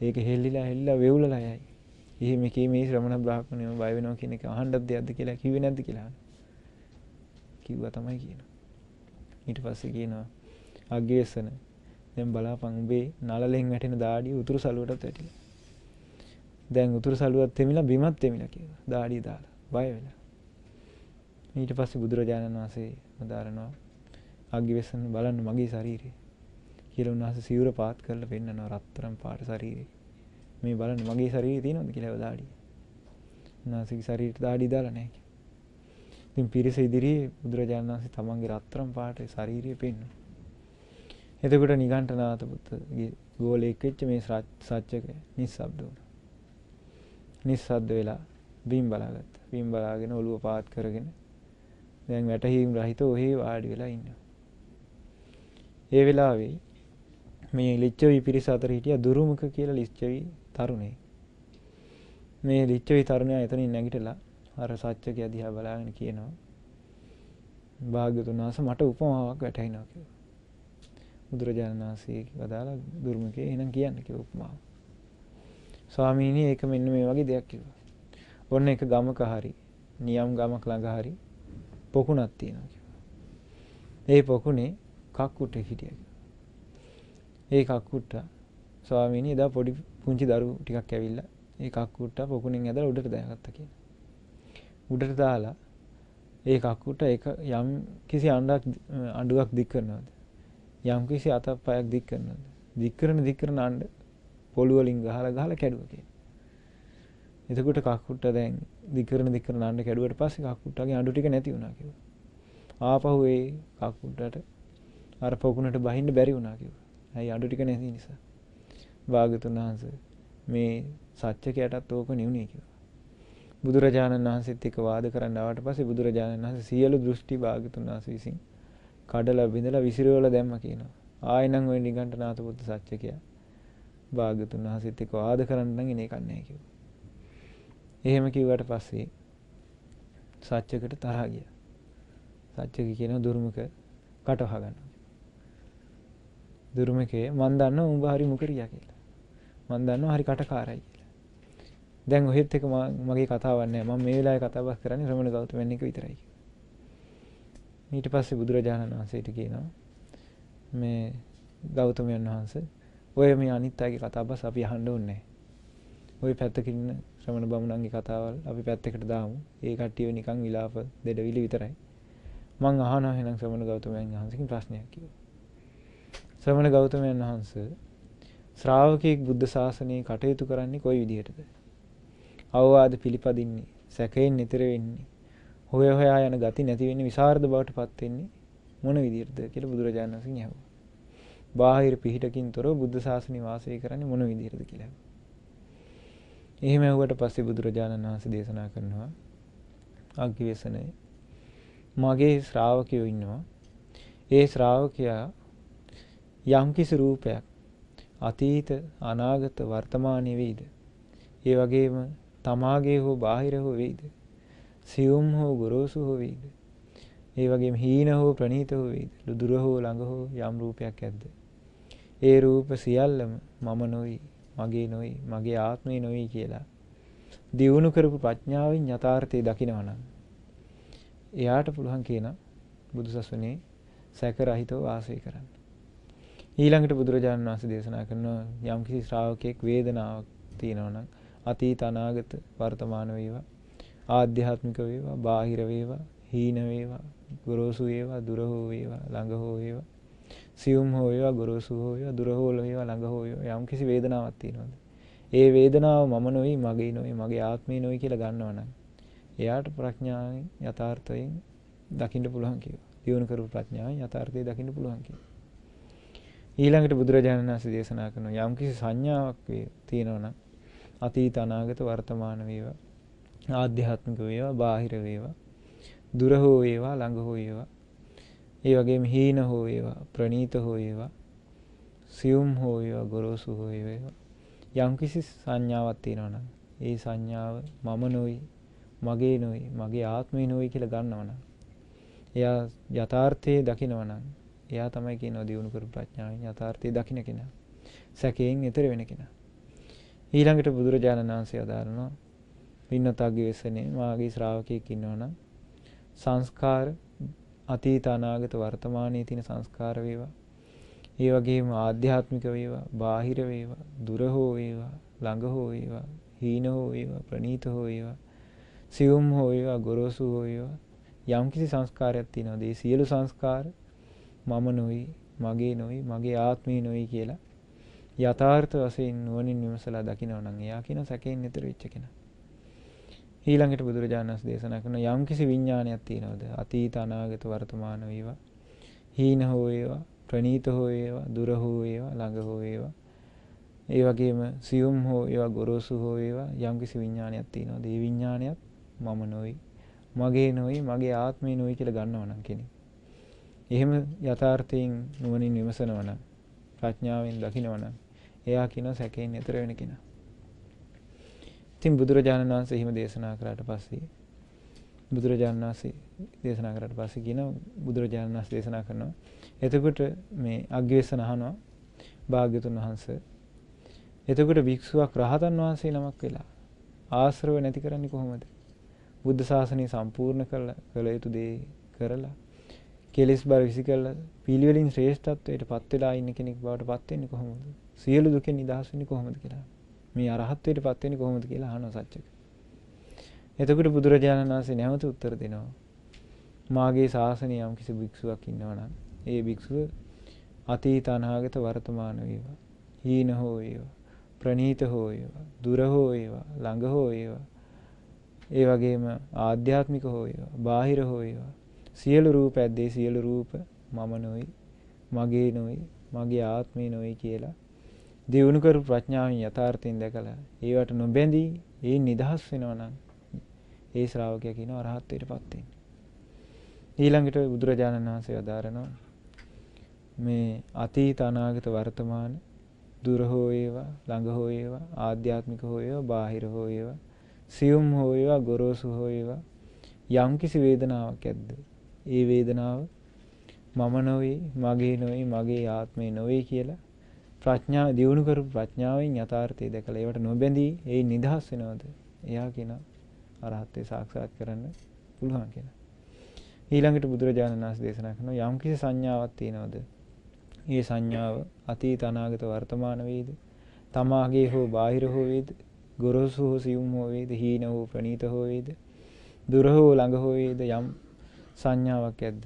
C: ඒක හෙල්ලිලා වෙවුලලා යයි. එහෙම මේ ශ්‍රමණ බ්‍රාහ්මණයෝ බය වෙනවා කියන එක අහන්නත් දෙයක්ද කියලා කිව්වේ නැද්ද කියලා. කිව්වා තමයි කියනවා. ඊට පස්සේ කියනවා අග්ගිවෙස්සන දැන් බලාපන් උඹේ නලලෙන් වැටෙන දාඩිය උතුරු සළුවටත් වැටිලා. දැන් උතුරු සළුවත් තෙමිලා බිමත් තෙමිලා කියලා. දාඩිය දාලා බය වෙලා. ඊට පස්සේ බුදුරජාණන් වහන්සේ වදාරනවා අග්ගිවෙස්සන බලන්න මගේ ශරීරය කියලා උන්වහන්සේ සිවුර පාත් කරලා පෙන්නනවා රත්තරන් පාට ශරීරය. මේ බලන්න මගේ ශරීරය තියෙනවද කියලා දාඩිය. උන්වහන්සේගේ ශරීරයට දාඩිය දාලා නැහැ. ඉතින් පිරිස ඉදිරියේ බුදුරජාණන් වහන්සේ තමන්ගේ රත්තරන් පාට ශරීරය පෙන්වනවා. එතකොට නිගණ්ඨනාත පුත්ගේ ගෝලෙක් වෙච්ච මේ සත්‍යක නිස්සබ්ද වුණා. නිස්සද්ද වෙලා බිම් බලාගත්තා. බිම් බලාගෙන ඔළුව පාත් කරගෙන දැන් වැටහීම් රහිතව ඔහේ වාඩි වෙලා ඉන්නවා. ඒ වෙලාවේ මේ ලිච්ඡවි පිරිස අතර හිටියා දුරුමුඛ කියලා ලිච්ඡවි තරුණේ. මේ ලිච්ඡවි තරුණයා එතනින් නැගිටලා අර සත්‍යකය දිහා බලාගෙන කියනවා භාග්‍යවතුන් වහන්සේ මට උපමාවක් වැටහෙනවා කියලා. බුදුරජාණන් වහන්සේ වදාලා දුර්මුඛේ එහෙනම් කියන්න කිව්ව උපමාව. ස්වාමීනි ඒක මෙන්න මේ වගේ දෙයක් කිව්වා. ඔන්න එක ගමක හරි නියම් ගමක් ළඟ හරි පොකුණක් තියෙනවා කිව්වා. ඒ පොකුණේ කක්කුටෙක් හිටියා කිව්වා. ඒ කක්කුට්ටා ස්වාමීනි එදා පොඩි පුංචි දරුවෝ ටිකක් ඇවිල්ලා ඒ කක්කුට්ටා පොකුණෙන් ඇදලා උඩට දාගත්තා කියලා. උඩට දාලා ඒ කක්කුට්ටා එක යම් කිසි අඬුවක් දික් කරනවාද? යම් කිසි අතක් පයක් දික් කරනවාද? දික් කරන අඬ පොළු වලින් ගහලා කැඩුවා කියලා. එතකොට කක්කුට්ටා දැන් දික් කරන අඬ කැඩුවට පස්සේ කක්කුට්ටාගේ අඬු ටික නැති වුණා කිව්වා. ආපහු ඒ කක්කුට්ටාට අර පොකුණට බහින්න බැරි වුණා කිව්වා. ඇයි අඬු ටික නැති නිසා. භාග්‍යවතුන් වහන්සේ මේ සත්‍යකයටත් ඕක නෙවුනේ කිව්වා. බුදුරජාණන් වහන්සේත් එක්ක වාද කරන්න ආවට පස්සේ බුදුරජාණන් වහන්සේ සියලු දෘෂ්ටි භාග්‍යවතුන් වහන්සේ විසින් කඩලා බිඳලා විසිරවල දැම්ම කියනවා. ආයෙනම් ওই නිගණ්ඨනාථ පුත්ත සත්‍යකය භාග්‍යවතුන් වහන්සේත් එක්ක වාද කරන්න නම් ඉන්නේ කන්නේ කිව්වා. එහෙම කිව්වට පස්සේ සත්‍යකට තරහ ගියා. සත්‍යක කියනවා දුර්මුඛ කට වහ ගන්නවා. දුර්මුඛේ මන් දන්නවා උඹ හරි මුකරියා කියලා. මන් දන්නවා හරි කටකාරයි කියලා. දැන් ඔහෙත් එක මගේ කතාවක් නැහැ. මම මේ වෙලාවේ කතා බස් කරන්නේ ශ්‍රමණ ගෞතමයන් එක විතරයි. ඊට පස්සේ බුදුරජාණන් වහන්සේට කියනවා මේ ගෞතමයන් වහන්සේ ඔය මේ අනිත් අයගේ කතා බස් අපි අහන්න ඕනේ නැහැ. ওই පැත්තකින් ඉන්න ශ්‍රමණ බමුණන්ගේ කතාවල් අපි පැත්තකට දාමු. ඒ කට්ටිය නිකන් විලාප දෙඩවිලි විතරයි. මං අහනවා එහෙනම් ශ්‍රමණ ගෞතමයන් වහන්සේගෙන් ප්‍රශ්නයක් කිව්වා. ශ්‍රමණ ගෞතමයන් වහන්සේ ශ්‍රාවකෙක් බුද්ධ ශාසනයේ කටයුතු කරන්නේ කොයි විදිහටද? අවවාද පිළිපදින්නේ, සැකයෙන් නිතර වෙන්නේ, හොයා යන ගති නැති වෙන්නේ, විසරද බවට පත් වෙන්නේ මොන විදිහටද කියලා බුදුරජාණන් වහන්සේ අහුවා. බාහිර පිහිටකින් තොරව බුද්ධ ශාසනය වාසය කරන්නේ මොන විදිහටද කියලා. එහෙම ඇහුවට පස්සේ බුදුරජාණන් වහන්සේ දේශනා කරනවා අග්ගිවේසනේ මගේ ශ්‍රාවකයෝ ඉන්නවා. ඒ ශ්‍රාවකයා යම්කිසි රූපයක් අතීත අනාගත වර්තමානයේ වේද. ඒ වගේම තමාගේ හෝ බාහිර හෝ වේද. සියුම් හෝ ගොරෝසු හෝ වේද. ඒ වගේම හීන හෝ ප්‍රණීත හෝ වේද. දුර හෝ ළඟ හෝ යම් රූපයක් ඇද්ද. ඒ රූප සියල්ලම මම නොයි, මගේ නොයි, මගේ ආත්මේ නොයි කියලා දියුණු කරපු ප්‍රඥාවෙන් යථාර්ථය දකිනවා නම් එයාට පුළුවන් කියන බුදුසසුනේ සැක රහිතව වාසය කරන්න. ඊළඟට බුදුරජාණන් වහන්සේ දේශනා කරනවා යම්කිසි ශ්‍රාවකෙක් වේදනාවක් තියෙනවා නම් අතීත අනාගත වර්තමාන වේවා, ආධ්‍යාත්මික වේවා, බාහිර වේවා, හීන වේවා, ගොරෝසු වේවා, දුර හෝ වේවා, ළඟ හෝ වේවා, සියුම් හෝ වේවා, ගොරෝසු හෝ වේවා, දුර හෝ වේවා, ළඟ හෝ වේවා යම්කිසි වේදනාවක් තියෙනවද? ඒ වේදනාව මම නොයි, මගේ නොයි, මගේ ආත්මේ නොයි කියලා ගන්නවා නම් එයාට ප්‍රඥාවෙන් යථාර්ථයෙන් දකින්න පුළුවන් කියලා. දියුණු කරපු ප්‍රඥාවෙන් යථාර්ථය දකින්න පුළුවන් කියලා. ඊළඟට බුදුරජාණන් වහන්සේ දේශනා කරනවා යම්කිසි සංඥාවක් තියෙනවා නම් අතීත අනාගත වර්තමාන වේවා, ආධ්‍යාත්මික වේවා, බාහිර වේවා, දුර හෝ වේවා, ළඟ හෝ වේවා, ඒ වගේම හීන හෝ වේවා, ප්‍රණීත හෝ වේවා, සියුම් හෝ වේවා, ගොරෝසු හෝ වේවා යම්කිසි සංඥාවක් තියෙනවා නම් ඒ සංඥාව මම නොයි, මගේ නොයි, මගේ ආත්මේ නොයි කියලා ගන්නවා නම් එයා යථාර්ථයේ දකිනවා නම් එයා තමයි කියනවා දියුණු කරු ප්‍රඥාවෙන් යථාර්ථයේ දකින්න කෙනා. සැකයෙන් ඈතර වෙන කෙනා. ඊළඟට බුදුරජාණන් වහන්සේ අදාරනවා පින්නතග්ගේ වෙසනේ මාගේ ශ්‍රාවකයෙක් ඉන්නවනම් සංස්කාර අතීත අනාගත වර්තමානයේ තියෙන සංස්කාර වේවා. ඒ වගේම ආධ්‍යාත්මික වේවා, බාහිර වේවා, දුර හෝ වේවා, ළඟ හෝ වේවා, හීන හෝ වේවා, ප්‍රණීත හෝ වේවා, සියුම් හෝ වේවා, ගොරෝසු හෝ වේවා යම්කිසි සංස්කාරයක් තියෙනවාද ඒ සියලු සංස්කාර මම නොයි, මගේ නොයි, මගේ ආත්මේ නොයි කියලා යථාර්ථ වශයෙන් නුවණින් විමසලා දකිනවා නම් එයා කියන සැකයෙන් ඈතර වෙච්ච කෙනා. ඊළඟට බුදුරජාණන් වහන්සේ දේශනා කරන යම්කිසි විඥානයක් තියෙනවද අතීත අනාගත වර්තමාන වේවා, හීන හෝ වේවා, ප්‍රණීත හෝ වේවා, දුර හෝ වේවා, ළඟ හෝ වේවා, ඒ වගේම සියුම් හෝ වේවා, ගොරෝසු හෝ වේවා යම්කිසි විඥානයක් තියෙනවද ඒ විඥානයත් මම නොයි, මගේ නොයි, මගේ ආත්මේ නොයි කියලා ගන්නවා නම් කෙනෙක්. එහෙම යථාර්ථයෙන් නුවණින් විමසනවා නම් ප්‍රඥාවෙන් දකිනවා නම් එයා කියන සැකයෙන් ඈතර වෙන කෙනා. ඉතින් බුදුරජාණන් වහන්සේ එහෙම දේශනා කරාට පස්සේ බුදුරජාණන් වහන්සේ දේශනා කරාට පස්සේ කියනවා බුදුරජාණන් වහන්සේ දේශනා කරනවා. එතකොට මේ අග්ගිවේසන අහනවා භාග්‍යතුන් වහන්සේ. එතකොට භික්ෂුවක් රහතන් වහන්සේ නමක් වෙලා ආශ්‍රව නැති කරන්නේ කොහොමද? බුද්ධ ශාසනය සම්පූර්ණ කළ යුතු දේ කරලා කෙලෙස් බර විසි කරලා පිළිවෙලින් ශ්‍රේෂ්ඨත්වයට පත් වෙලා ඉන්න කෙනෙක් බවට පත් වෙන්නේ කොහොමද? සියලු දුකෙන් නිදහස් වෙන්නේ කොහොමද කියලා. මේ අරහත්ත්වයට පත් වෙන්නේ කොහොමද කියලා අහනවා සත්‍යක. එතකොට බුදුරජාණන් වහන්සේ නැවත උත්තර දෙනවා. මාගේ ශාසනය යම් කිසි භික්ෂුවක් ඉන්නවා නම් ඒ භික්ෂුව අතීත අනාගත වර්තමාන වේවා. හීන හෝ වේවා. ප්‍රනීත හෝ වේවා. දුර හෝ වේවා. ළඟ හෝ වේවා. ඒ වගේම ආධ්‍යාත්මික හෝ වේවා. බාහිර හෝ වේවා. සියලු රූප ඇද්දේ සියලු රූප මම නොයි. මගේ නොයි. මගේ ආත්මේ නොයි කියලා දියුණු කරු ප්‍රඥාවෙන් යථාර්ථයෙන් දැකලා ඒවට නොබැඳී ඒ නිදහස් වෙනවා නම් ඒ ශ්‍රාවකයා කියනවා අරහත්ත්වයට පත් වෙන්නේ. ඊළඟට බුදුරජාණන් වහන්සේ වදාරනවා මේ අතීත අනාගත වර්තමාන දුර හෝ වේවා ළඟ හෝ වේවා ආධ්‍යාත්මික හෝ වේවා බාහිර හෝ වේවා සියුම් හෝ වේවා ගොරෝසු හෝ වේවා යම් කිසි වේදනාවක් ඇද්ද ඒ වේදනාව මම නොවේ මගේ නොවේ මගේ ආත්මේ නොවේ කියලා ප්‍රඥාව දියුණු කරපු ප්‍රඥාවෙන් යථාර්ථය දැකලා ඒවට නොබැඳී ඒ නිදහස් වෙනවද? එයා කියනවා අරහත්ත්වේ සාක්ෂාත් කරන්න පුළුවන් කියලා. ඊළඟට බුදුරජාණන් වහන්සේ දේශනා කරනවා යම් කිසි සංඥාවක් තියෙනවද? ඒ සංඥාව අතීත අනාගත වර්තමාන වේද? තමාගේ හෝ බාහිර හෝ වේද? ගොරෝසු හෝ සියුම් හෝ වේද? හීන හෝ ප්‍රනීත හෝ වේද? දුර හෝ ළඟ හෝ වේද? යම් සංඥාවක් ඇද්ද?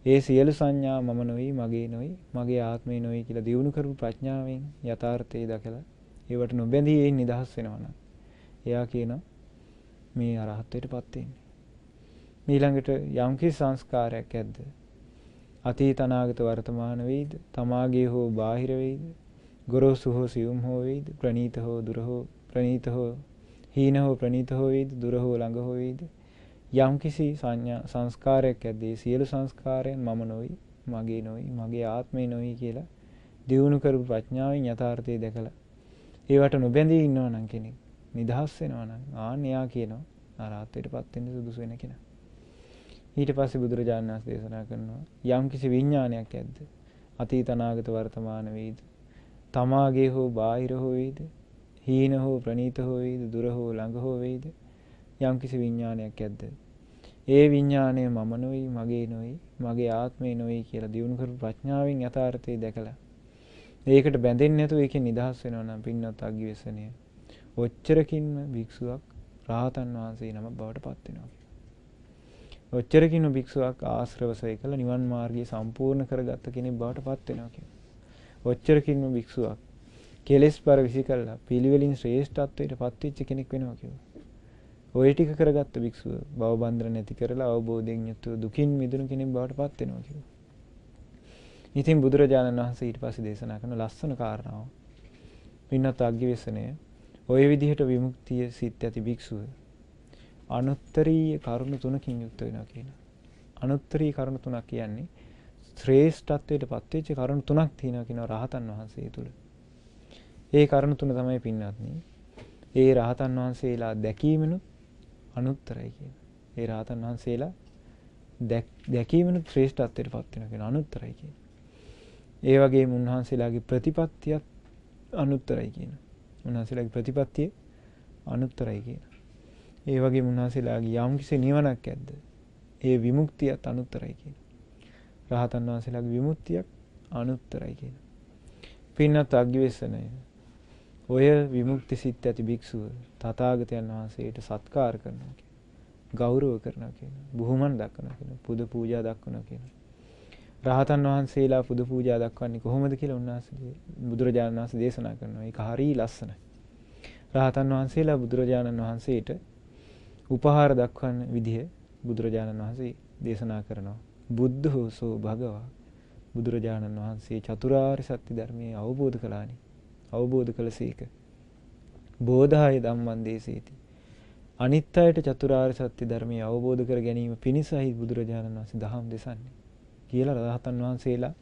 C: ඒ සියලු සංඥා මම නොයි මගේ නොයි මගේ ආත්මේ නොයි කියලා දියුණු කරපු ප්‍රඥාවෙන් යථාර්ථය දැකලා ඒවට නොබැඳී ඒ නිදහස් වෙනවා නම් එයා කියනවා මේ අරහත්ත්වයටපත් වෙන්නේ. ඊළඟට යම් කිසි සංස්කාරයක් ඇද්ද? අතීත අනාගත වර්තමාන වේද? තමාගේ හෝ බාහිර වේද? ගොරෝසු හෝ සියුම් හෝ වේද? ප්‍රනීත හෝ දුර හෝ ප්‍රනීත හෝ හීන හෝ ප්‍රනීත හෝ වේද? දුර හෝ ළඟ හෝ වේද? යම් කිසි සංස්කාරයක් ඇද්දී සියලු සංස්කාරයන් මම නොයි මගේ නොයි මගේ ආත්මේ නොයි කියලා දියුණු කරපු ප්‍රඥාවෙන් යථාර්ථය දැකලා ඒවට නොබැඳී ඉන්නවා නම් කෙනෙක් නිදහස් වෙනවා නම් ආන්න එයා කියනවා අරහත්ත්වයටපත් වෙන්න සුදුසු වෙන කෙනා. ඊට පස්සේ බුදුරජාණන් වහන්සේ දේශනා කරනවා යම් කිසි විඥානයක් ඇද්ද? අතීත අනාගත වර්තමාන වේද? තමාගේ හෝ බාහිර හෝ වේද? හීන හෝ ප්‍රනීත හෝ වේද? දුර හෝ ළඟ හෝ වේද? යම් කිසි විඥානයක් ඇද්ද? ඒ විඥාණය මම නොයි මගේ නොයි මගේ ආත්මේ නොයි කියලා දියුණු කරපු ප්‍රඥාවෙන් යථාර්ථය දැකලා ඒකට බැඳෙන්නේ නැතුව ඒකෙන් නිදහස් වෙනවා නම් පින්නත් අග්ගිවසනය ඔච්චරකින්ම භික්ෂුවක් රහතන් වහන්සේ නම බවට පත් වෙනවා. ඔච්චරකින්ම භික්ෂුවක් ආශ්‍රවසය කළ නිවන් මාර්ගය සම්පූර්ණ කරගත්ත කෙනෙක් බවට පත් වෙනවා කියනවා. ඔච්චරකින්ම භික්ෂුවක් කෙලෙස් බර විසි කළා පිළිවෙලින් ශ්‍රේෂ්ඨත්වයට පත් වෙච්ච කෙනෙක් වෙනවා කියනවා. ඔය ටික කරගත්ත භික්ෂුව භව බන්ධන නැති කරලා අවබෝධයෙන් යුතුව දුකින් මිදුණු කෙනෙක් බවට පත් වෙනවා කියනවා. ඉතින් බුදුරජාණන් වහන්සේ ඊට පස්සේ දේශනා කරන ලස්සන කාරණාව පින්නත් අග්ගිවසනය ඔය විදිහට විමුක්තිය සිත් ඇති භික්ෂුව අනුත්තරීය කරුණු තුනකින් යුක්ත වෙනවා කියනවා. අනුත්තරීය කරුණු තුනක් කියන්නේ ශ්‍රේෂ්ඨත්වයට පත් වෙච්ච කරුණු තුනක් තියෙනවා කියනවා රහතන් වහන්සේ තුල. ඒ කරුණු තුන තමයි පින්නත්නි ඒ රහතන් වහන්සේලා දැකීමනොත් අනුත්තරයි කියන. ඒ රහතන් වහන්සේලා දැකීමනොත් ශ්‍රේෂ්ඨත්වයට පත් වෙනවා කියන අනුත්තරයි කියන. ඒ වගේම උන්වහන්සේලාගේ ප්‍රතිපත්තියත් අනුත්තරයි කියන. උන්වහන්සේලාගේ ප්‍රතිපත්තිය අනුත්තරයි කියන. ඒ වගේම උන්වහන්සේලාගේ යම් කිසි නිවනක් ඇද්ද? ඒ විමුක්තියත් අනුත්තරයි කියන. රහතන් වහන්සේලාගේ විමුක්තියක් අනුත්තරයි කියන. පින්නත් අග්ගිවසනය ඔය විමුක්ති සිත් ඇති භික්ෂුව තථාගතයන් වහන්සේට සත්කාර කරනවා කියන. ගෞරව කරනවා කියන. බුහුමන් දක්වනවා කියන. පුද පූජා දක්වනවා කියන. රහතන් වහන්සේලා පුද පූජා දක්වන්නේ කොහොමද කියලා උන්වහන්සේ බුදුරජාණන් වහන්සේ දේශනා කරනවා. ඒක හරිය ලස්සනයි. රහතන් වහන්සේලා බුදුරජාණන් වහන්සේට උපහාර දක්වන විදිහ බුදුරජාණන් වහන්සේ දේශනා කරනවා. බුද්ධෝසෝ භගවා බුදුරජාණන් වහන්සේ චතුරාර්ය සත්‍ය ධර්මයේ අවබෝධ කළානි. අවබෝධ කළසේක. බෝධාය ධම්මං දේසේති. අනිත් අයට චතුරාර්ය සත්‍ය ධර්මය අවබෝධ කර ගැනීම පිණිසයි බුදුරජාණන් වහන්සේ දහම් දෙසන්නේ කියලා රහතන් වහන්සේලා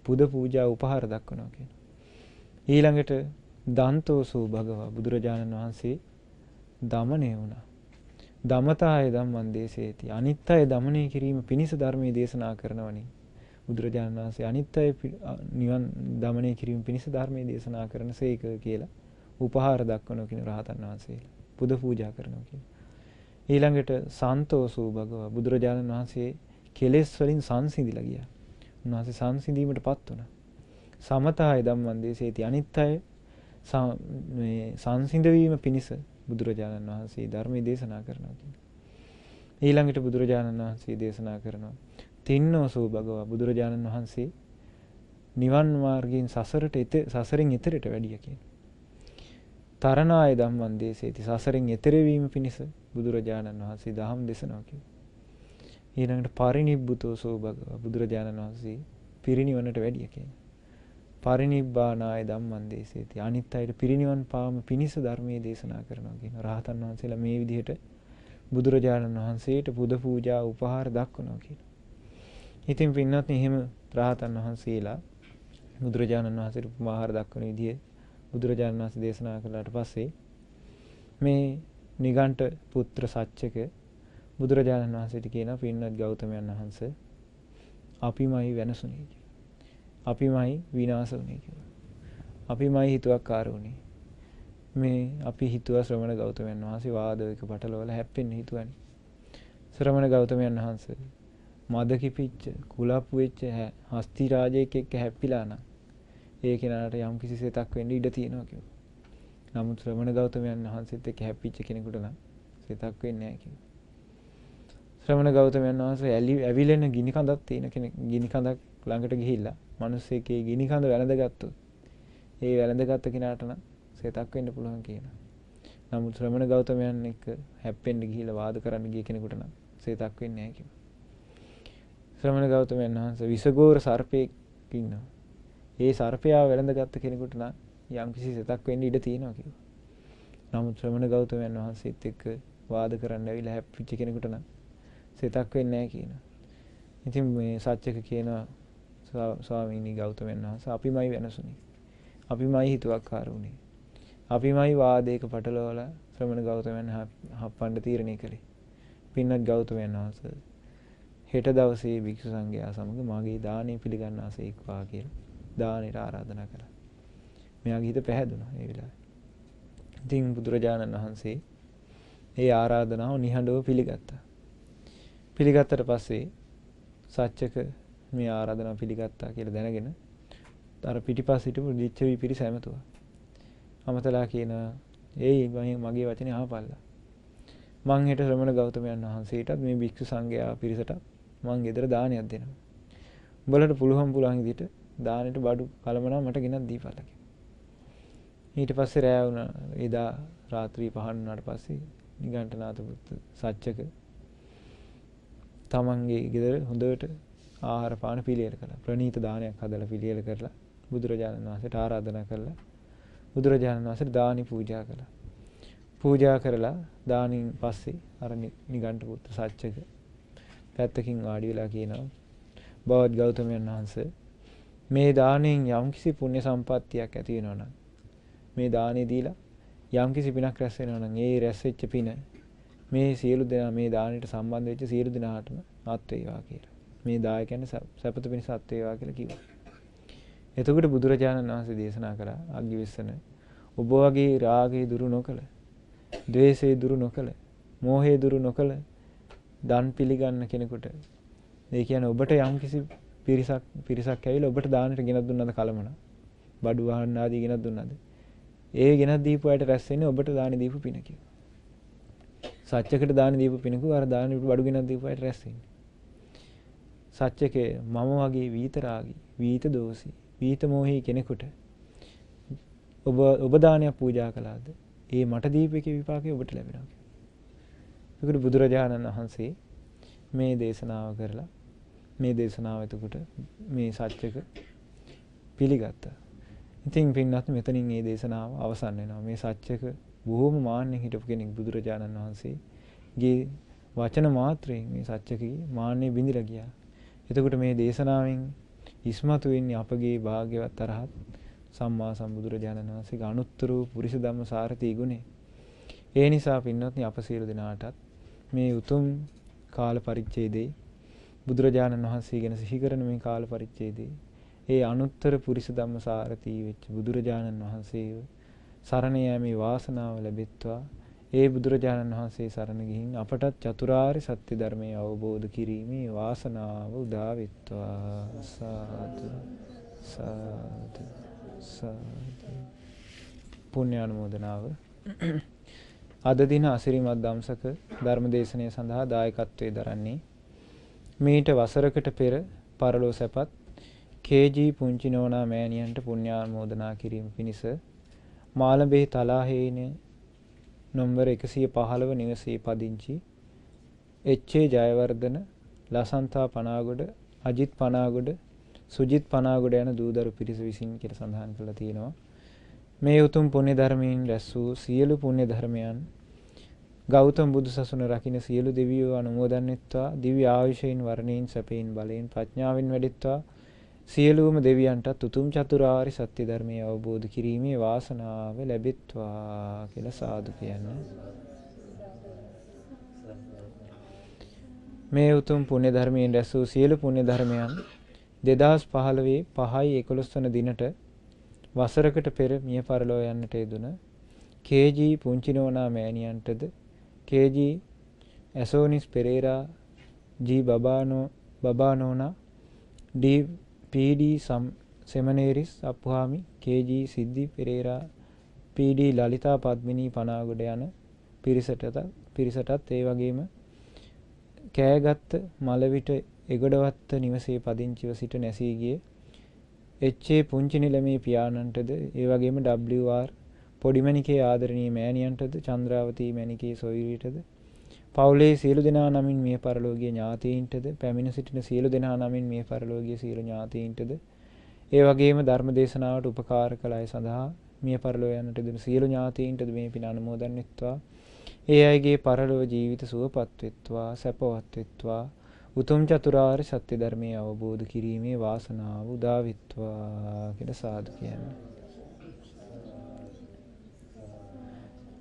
C: පුද පූජා උපහාර දක්වනවා කියන. ඊළඟට දන්තෝසෝ භගවා බුදුරජාණන් වහන්සේ දමණය වුණා. දමතාය ධම්මං දේශේති. අනිත්‍යය දමනය කිරීම පිණිස ධර්මයේ දේශනා කරනවනි. බුදුරජාණන් වහන්සේ අනිත්‍යය නිවන් දමනය කිරීම පිණිස ධර්මයේ දේශනා කරනසේක කියලා උපහාර දක්වනවා කියන රහතන් වහන්සේලා. පුද පූජා කරනවා කියන. ඊළඟට සන්තෝසෝ භගවා බුදුරජාණන් වහන්සේ කෙලෙස් වලින් සංසිඳිලා ගියා. උන්වහන්සේ සංසිඳීමටපත් වුණා. සමතාය ධම්මං දේශේති. අනිත්‍යය මේ සංසිඳ වීම පිණිස බුදුරජාණන් වහන්සේ ධර්මයේ දේශනා කරනවා කියන්නේ. ඊළඟට බුදුරජාණන් වහන්සේ දේශනා කරනවා තින්නෝසෝ භගවා බුදුරජාණන් වහන්සේ නිවන් මාර්ගයෙන් සසරෙන් එතරට වැඩිය කියන. තරණාය ධම්මං දේශේති. සසරෙන් එතර වීම පිණිස බුදුරජාණන් වහන්සේ දහම් දේශනා කියන. ඊළඟට පරිනිබ්බුතෝසෝ භගවා බුදුරජාණන් වහන්සේ පිරිනිවනට වැඩිය කියන. පරිනිබ්බානාය ධම්මං දේශේති. අනිත් අයට පිරිනිවන් පාම පිණිස ධර්මයේ දේශනා කරනවා කියන. රහතන් වහන්සේලා මේ විදිහට බුදුරජාණන් වහන්සේට පුද පූජා උපහාර දක්වනවා කියන. ඉතින් පින්නත් එහෙම රහතන් වහන්සේලා බුදුරජාණන් වහන්සේට උපහාර දක්වන විදිය බුදුරජාණන් වහන්සේ දේශනා කළාට පස්සේ මේ නිගණ්ඨ පුත්‍ර සච්චක බුදුරජාණන් වහන්සේට කියනවා පින්නත් ගෞතමයන් වහන්සේ අපිමයි වෙනසුනේ කියලා. අපිමයි විනාශ වුනේ කියලා. අපිමයි හිතුවක්කාර වුනේ. මේ අපි හිතුවා ශ්‍රමණ ගෞතමයන් වහන්සේ වාදයක පටලවල හැප්පෙන්න හිතුවනේ. ශ්‍රමණ ගෞතමයන් වහන්සේ මද කිපිච්ච කුලප්පු වෙච්ච හස්ති රාජයෙක් එක්ක හැප්පිලා නම් ඒ කෙනාට යම් කිසි සෙතක් වෙන්න ඉඩ තියෙනවා කිව්වා. නමුත් ශ්‍රමණ ගෞතමයන් වහන්සේත් එක්ක හැප්පිච්ච කෙනෙකුට නම් සෙතක් වෙන්නේ නැහැ කිව්වා. ශ්‍රමණ ගෞතමයන් වහන්සේ ඇවිලෙන ගිනි කඳක් තියෙන කෙනෙක් ගිනි කඳක් ළඟට ගිහිල්ලා මිනිස්සෙක්ගේ ගිනි කඳ වැළඳගත්තොත් ඒ වැළඳගත්ත කෙනාට නම් සෙතක් වෙන්න පුළුවන් කියනවා. නමුත් ශ්‍රමණ ගෞතමයන් එක්ක හැප්පෙන්න ගිහිල්ලා වාද කරන්න ගිය කෙනෙකුට නම් සෙතක් වෙන්නේ නැහැ කිව්වා. ශ්‍රමණ ගෞතමයන් වහන්සේ විසගෝර සර්පයෙක් ඉන්නවා. ඒ සර්පයා වැළඳගත්ත කෙනෙකුට නම් යම් කිසි සෙතක් වෙන්න ඉඩ තියෙනවා කිව්වා. නමුත් ශ්‍රමණ ගෞතමයන් වහන්සේත් එක්ක වාද කරන්න ඇවිල්ලා හැප්පිච්ච කෙනෙකුට නම් සෙතක් වෙන්නේ නැහැ කියනවා. ඉතින් මේ සත්‍යක කියනවා ස්වාමීනි ගෞතමයන් වහන්සේ අපිමයි වෙනසුනේ. අපිමයි හිතුවක්කාර වුනේ. අපිමයි වාදයක පටලවලා ශ්‍රමණ ගෞතමයන් හප්පන්න තීරණය කළේ. පින්නත් ගෞතමයන් වහන්සේ හෙට දවසේ භික්ෂු සංඝයා සමග මාගේ දානය පිළිගන්නාසේක්වා කියලා දානෙට ආරාධනා කළා. මෙයාගේ හිත පැහැදුනා ඒ වෙලාවේ. ඉතින් බුදුරජාණන් වහන්සේ ඒ ආරාධනාව නිහඬව පිළිගත්තා. පිළිගත්තට පස්සේ සත්‍යක මේ ආරාධනාව පිළිගත්තා කියලා දැනගෙන අර පිටිපස්ස හිටපු දිච්චවි පිරිස ඇමතුවා. අමතලා කියනවා "ඒයි මගේ වචනේ අහපල්ලා. මං හෙට ශ්‍රමණ ගෞතමයන් වහන්සේටත් මේ භික්ෂු සංඝයා පිරිසට මං ගෙදර දානයක් දෙනවා. උඹලට පුළුවන් විදිහට දානෙට බඩු කලමනා මට ගෙනත් දීපල්ලා කියලා." ඊට පස්සේ රැය වුණා. එදා රාත්‍රී 5 වුණාට පස්සේ නිගණ්ඨනාථ පුත් සත්‍යක තමන්ගේ ගෙදර හොඳට ආහාර පාන පිළියෙල කළා. ප්‍රණීත දානයක් හදලා පිළියෙල කරලා බුදුරජාණන් වහන්සේට ආරාධනා කළා. බුදුරජාණන් වහන්සේට දානි පූජා කළා. පූජා කරලා දානින් පස්සේ අර නිගණ්ඨ පුත්‍ර සත්‍යක පැත්තකින් වාඩි වෙලා කියනවා බවත් ගෞතමයන් වහන්සේ මේ දාණයෙන් යම්කිසි පුණ්‍ය සම්පත්තියක් ඇති වෙනවා නම් මේ දානෙ දීලා යම්කිසි පිනක් රැස් වෙනවා නම් ඒ රැස් වෙච්ච පින මේ සියලු දෙනා මේ දානෙට සම්බන්ධ වෙච්ච සියලු දෙනාටම අත් වේවා කියලා. මේ දායකයන්ට සැපත පිණිස අත් වේවා කියලා කිව්වා. එතකොට බුදුරජාණන් වහන්සේ දේශනා කළා අග්ගිවිස්සන ඔබ වගේ රාගය දුරු නොකළ, ද්වේෂය දුරු නොකළ, මෝහය දුරු නොකළ දන් පිළිගන්න කෙනෙකුට ඒ කියන්නේ ඔබට යම්කිසි පිරිසක් ඇවිල්ලා ඔබට දානෙට ගෙනත් දුන්නාද කලමන බඩු වහන්න ආදී ගෙනත් දුන්නාද ඒ ගෙනත් දීපු අයට රැස් වෙන්නේ ඔබට දානෙ දීපු පින කියලා. සත්‍යකට දානෙ දීපු පිනකු අර දානෙ බඩු ගෙනත් දීපු අයට රැස් වෙන්නේ. සත්‍යකේ මම වගේ විතරාගී, විත දෝෂී, විත මොහි කෙනෙකුට ඔබ දානයක් පූජා කළාද? ඒ මට දීපේකේ විපාකය ඔබට ලැබෙනවා. ඒකට බුදුරජාණන් වහන්සේ මේ දේශනාව කරලා මේ දේශනාව එතකොට මේ සත්‍යක පිළිගත්තා. ඉතින් පින්වත් මෙතනින් මේ දේශනාව අවසන් වෙනවා. මේ සත්‍යක බොහොම මාන්නෙන් හිටපු කෙනෙක් බුදුරජාණන් වහන්සේගේ වචන මාත්‍රයෙන් මේ සත්‍යකගේ මාන්නේ බිඳිලා ගියා. එතකොට මේ දේශනාවෙන් ඉස්මතු වෙන්නේ අපගේ භාග්‍යවත් අරහත් සම්මා සම්බුදුරජාණන් වහන්සේගේ අනුත්තර වූ පුරිස ධම්ම සාරථී ගුණය. ඒ නිසා පින්වත්නි අප සියලු දෙනාටත් මේ උතුම් කාල පරිච්ඡේදයේ බුදුරජාණන් වහන්සේ ගැන සිහි කරන මේ කාල පරිච්ඡේදයේ ඒ අනුත්තර පුරිස ධම්මසාරතී වෙච්ච බුදුරජාණන් වහන්සේව සරණ යාමේ වාසනාව ලැබෙත්වා. ඒ බුදුරජාණන් වහන්සේ සරණ ගිහින් අපටත් චතුරාර්ය සත්‍ය ධර්මය අවබෝධ කිරීමේ වාසනාව උදා වෙත්වා. සාදු සාදු සාදු. පුණ්‍ය අනුමෝදනාව. අද දින අසිරිමත් දම්සක ධර්මදේශනය සඳහා දායකත්වයේ දරන්නේ මීට වසරකට පෙර පරලෝ සැපත් කේ.ජී. පුංචි නෝනා මෑණියන්ට පුණ්‍යානුමෝදනා කිරීම පිණිස මාළඹේ තලාහේන නම්බර 115 නිවසේ පදිංචි එච්.ඒ. ජයවර්ධන, ලසන්තා පනාගොඩ, අජිත් පනාගොඩ, සුජිත් පනාගොඩ යන දූදරු පිරිස විසින් කියලා සඳහන් කරලා තියෙනවා. මේ උතුම් පුණ්‍ය ධර්මයෙන් රැස් වූ සියලු පුණ්‍ය ධර්මයන් ගෞතම බුදු සසුන රකින්න සියලු දෙවියෝ අනුමෝදන් වෙත්වා. දිව්‍ය ආයුෂයෙන් වර්ණයෙන් සැපයෙන් බලයෙන් ප්‍රඥාවෙන් වැඩිත්වා. සියලුම දෙවියන්ටත් උතුම් චතුරාර්ය සත්‍ය ධර්මය අවබෝධ කිරීමේ වාසනාව ලැබෙත්වා කියලා සාදු කියන්නේ. මේ උතුම් පුණ්‍ය ධර්මයෙන් රැස් වූ සියලු පුණ්‍ය ධර්මයන් 2015 5/11 වන දිනට වසරකට පෙර මිය පරලෝ යන්නට යෙදුන කේ.ජී. පුංචි නෝනා මෑණියන්ටද කේ.ජී. ඇසෝනිස් පෙරේරා, ජී බබානෝනා, ඩී පී.ඩී. සෙමනේරිස් අප්පුහාමි, කේ.ජී. සිද්ධි පෙරේරා, පී.ඩී. ලලිතා පද්මිනී පනාගොඩ යන පිරිසටත් ඒ වගේම කෑගත්ත මලවිට එගොඩවත්ත නිවසේ පදිංචිව සිට නැසී ගිය එච්.ඒ. පුංචි නිලමේ පියාණන්ටද ඒ වගේම WR පොඩිමණිකේ ආදරණීය මෑණියන්ටද චන්ද්‍රාවතී මණිකේ සොයුරියටද පවුලේ සියලු දෙනා නමින් මිය පරලෝකීය ඥාතීන්ටද පැමිණ සිටින සියලු දෙනා නමින් මිය පරලෝකීය සියලු ඥාතීන්ටද ඒ වගේම ධර්ම දේශනාවට උපකාර කළ අය සඳහා මිය පරලෝ යන්නට දෙන සියලු ඥාතීන්ටද මේ පින අනුමෝදන් වෙත්වා. ඒ අයගේ පරලෝක ජීවිත සුවපත් වෙත්වා, සැපවත් වෙත්වා. උතුම් චතුරාර්ය සත්‍ය ධර්මය අවබෝධ කිරීමේ වාසනාව උදා වෙත්වා කියලා සාදු කියන්නේ.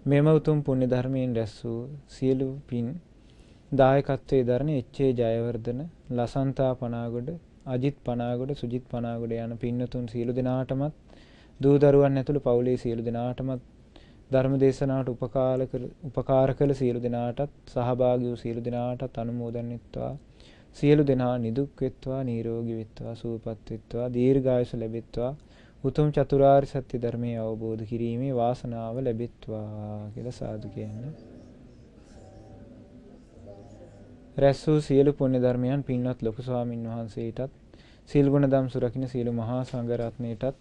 C: මෙම උතුම් පුණ්‍ය ධර්මයෙන් රැස් වූ සියලු පින් දායකත්වයේ දරන එච්.ඒ. ජයවර්ධන, ලසන්තා පනාගොඩ, අජිත් පනාගොඩ, සුජිත් පනාගොඩ යන පින්නතුන් සියලු දෙනාටමත් දූ දරුවන් ඇතුළු පවුලේ සියලු දෙනාටමත් ධර්ම දේශනාවට උපකාර කළ සියලු දෙනාටත් සහභාගී වූ සියලු දෙනාටත් අනුමෝදන් වෙත්වා. සියලු දෙනා නිදුක් වෙත්වා, නිරෝගී වෙත්වා, සුවපත් වෙත්වා, දීර්ඝායුෂ ලැබෙත්වා. උතුම් චතුරාර්ය සත්‍ය ධර්මය අවබෝධ කිරීමේ වාසනාව ලැබෙත්වා කියලා සාදු කියන්නේ. රැස් වූ සියලු පුණ්‍ය ධර්මයන් පින්වත් ලොකු ස්වාමින් වහන්සේටත්, සීල් ගුණ දම් සුරකින්න සියලු මහා සංඝ රත්නයටත්,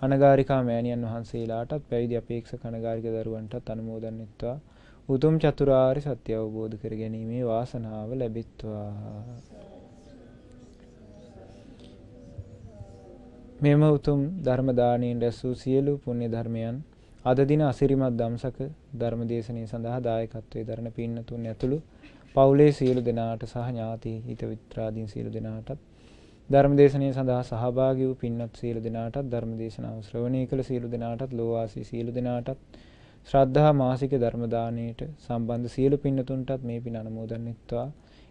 C: අනගාരികා මෑණියන් වහන්සේලාටත්, පැවිදි අපේක්ෂක අනගාരിക දරුවන්ටත් අනුමෝදන් වෙත්වා. උතුම් චතුරාර්ය සත්‍ය අවබෝධ කර ගැනීමේ වාසනාව ලැබෙත්වා. මෙම උතුම් ධර්ම දානයෙන් රැස් වූ සියලු පුණ්‍ය ධර්මයන් අද දින අසිරිමත් දම්සක ධර්ම දේශනය සඳහා දායකත්වයේ දරන පින්නතුන් ඇතුළු පවුලේ සියලු දෙනාට සහ ඥාති හිත විත්‍රාදීන් සියලු දෙනාටත් ධර්ම දේශනය සඳහා සහභාගී වූ පින්වත් සියලු දෙනාටත් ධර්ම දේශනාව ශ්‍රවණය කළ සියලු දෙනාටත් ලෝවාසී සියලු දෙනාටත් ශ්‍රද්ධා මාසික ධර්ම දානයට සම්බන්ධ සියලු පින්නතුන්ටත් මේ පින අනුමෝදන් වෙත්වා.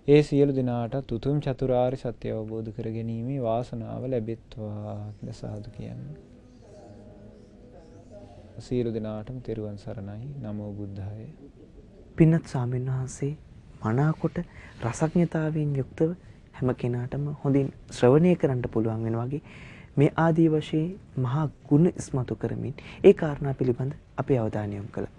C: ඒ සියලු දෙනාටත් උතුම් චතුරාර්ය සත්‍ය අවබෝධ කර ගැනීමේ වාසනාව ලැබෙත්වා කියලා සාදු කියන්නේ. සියලු දෙනාටම තෙරුවන් සරණයි. නමෝ බුද්ධාය.
A: පින්වත් ස්වාමීන් වහන්සේ මනාකොට රසඥතාවයෙන් යුක්තව හැම කෙනාටම හොඳින් ශ්‍රවණය කරන්න පුළුවන් වෙන වගේ මේ ආදී වශයෙන් මහා ගුණ ඉස්මතු කරමින් ඒ කාරණා පිළිබඳ අපේ අවධානය යොමු කළා.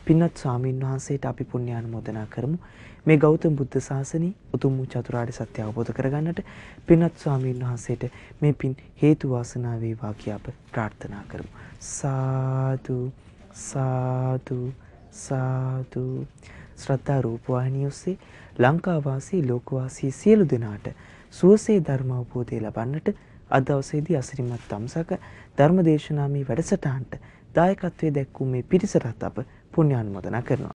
A: පින්වත් ස්වාමීන් වහන්සේට අපි පුණ්‍යානුමෝදනා කරමු. මේ ගෞතම බුද්ධ ශාසනය උතුම් චතුරාර්ය සත්‍ය අවබෝධ කරගන්නට පින්වත් ස්වාමීන් වහන්සේට මේ පින් හේතු වාසනා වේවා කියා අප ප්‍රාර්ථනා කරමු. සාදු සාදු සාදු. ශ්‍රද්ධා රූපවාහිනිය ඔස්සේ ලංකා වාසී ලෝක වාසී සියලු දෙනාට සුවසේ ධර්ම අවබෝධය ලබන්නට අද දවසේදී අසිරිමත් දම්සක ධර්ම දේශනාමේ වැඩසටහනට දායකත්වයේ දැක්වූ මේ පිරිසට අප පුණ්‍යානුමෝදනා කරනවා.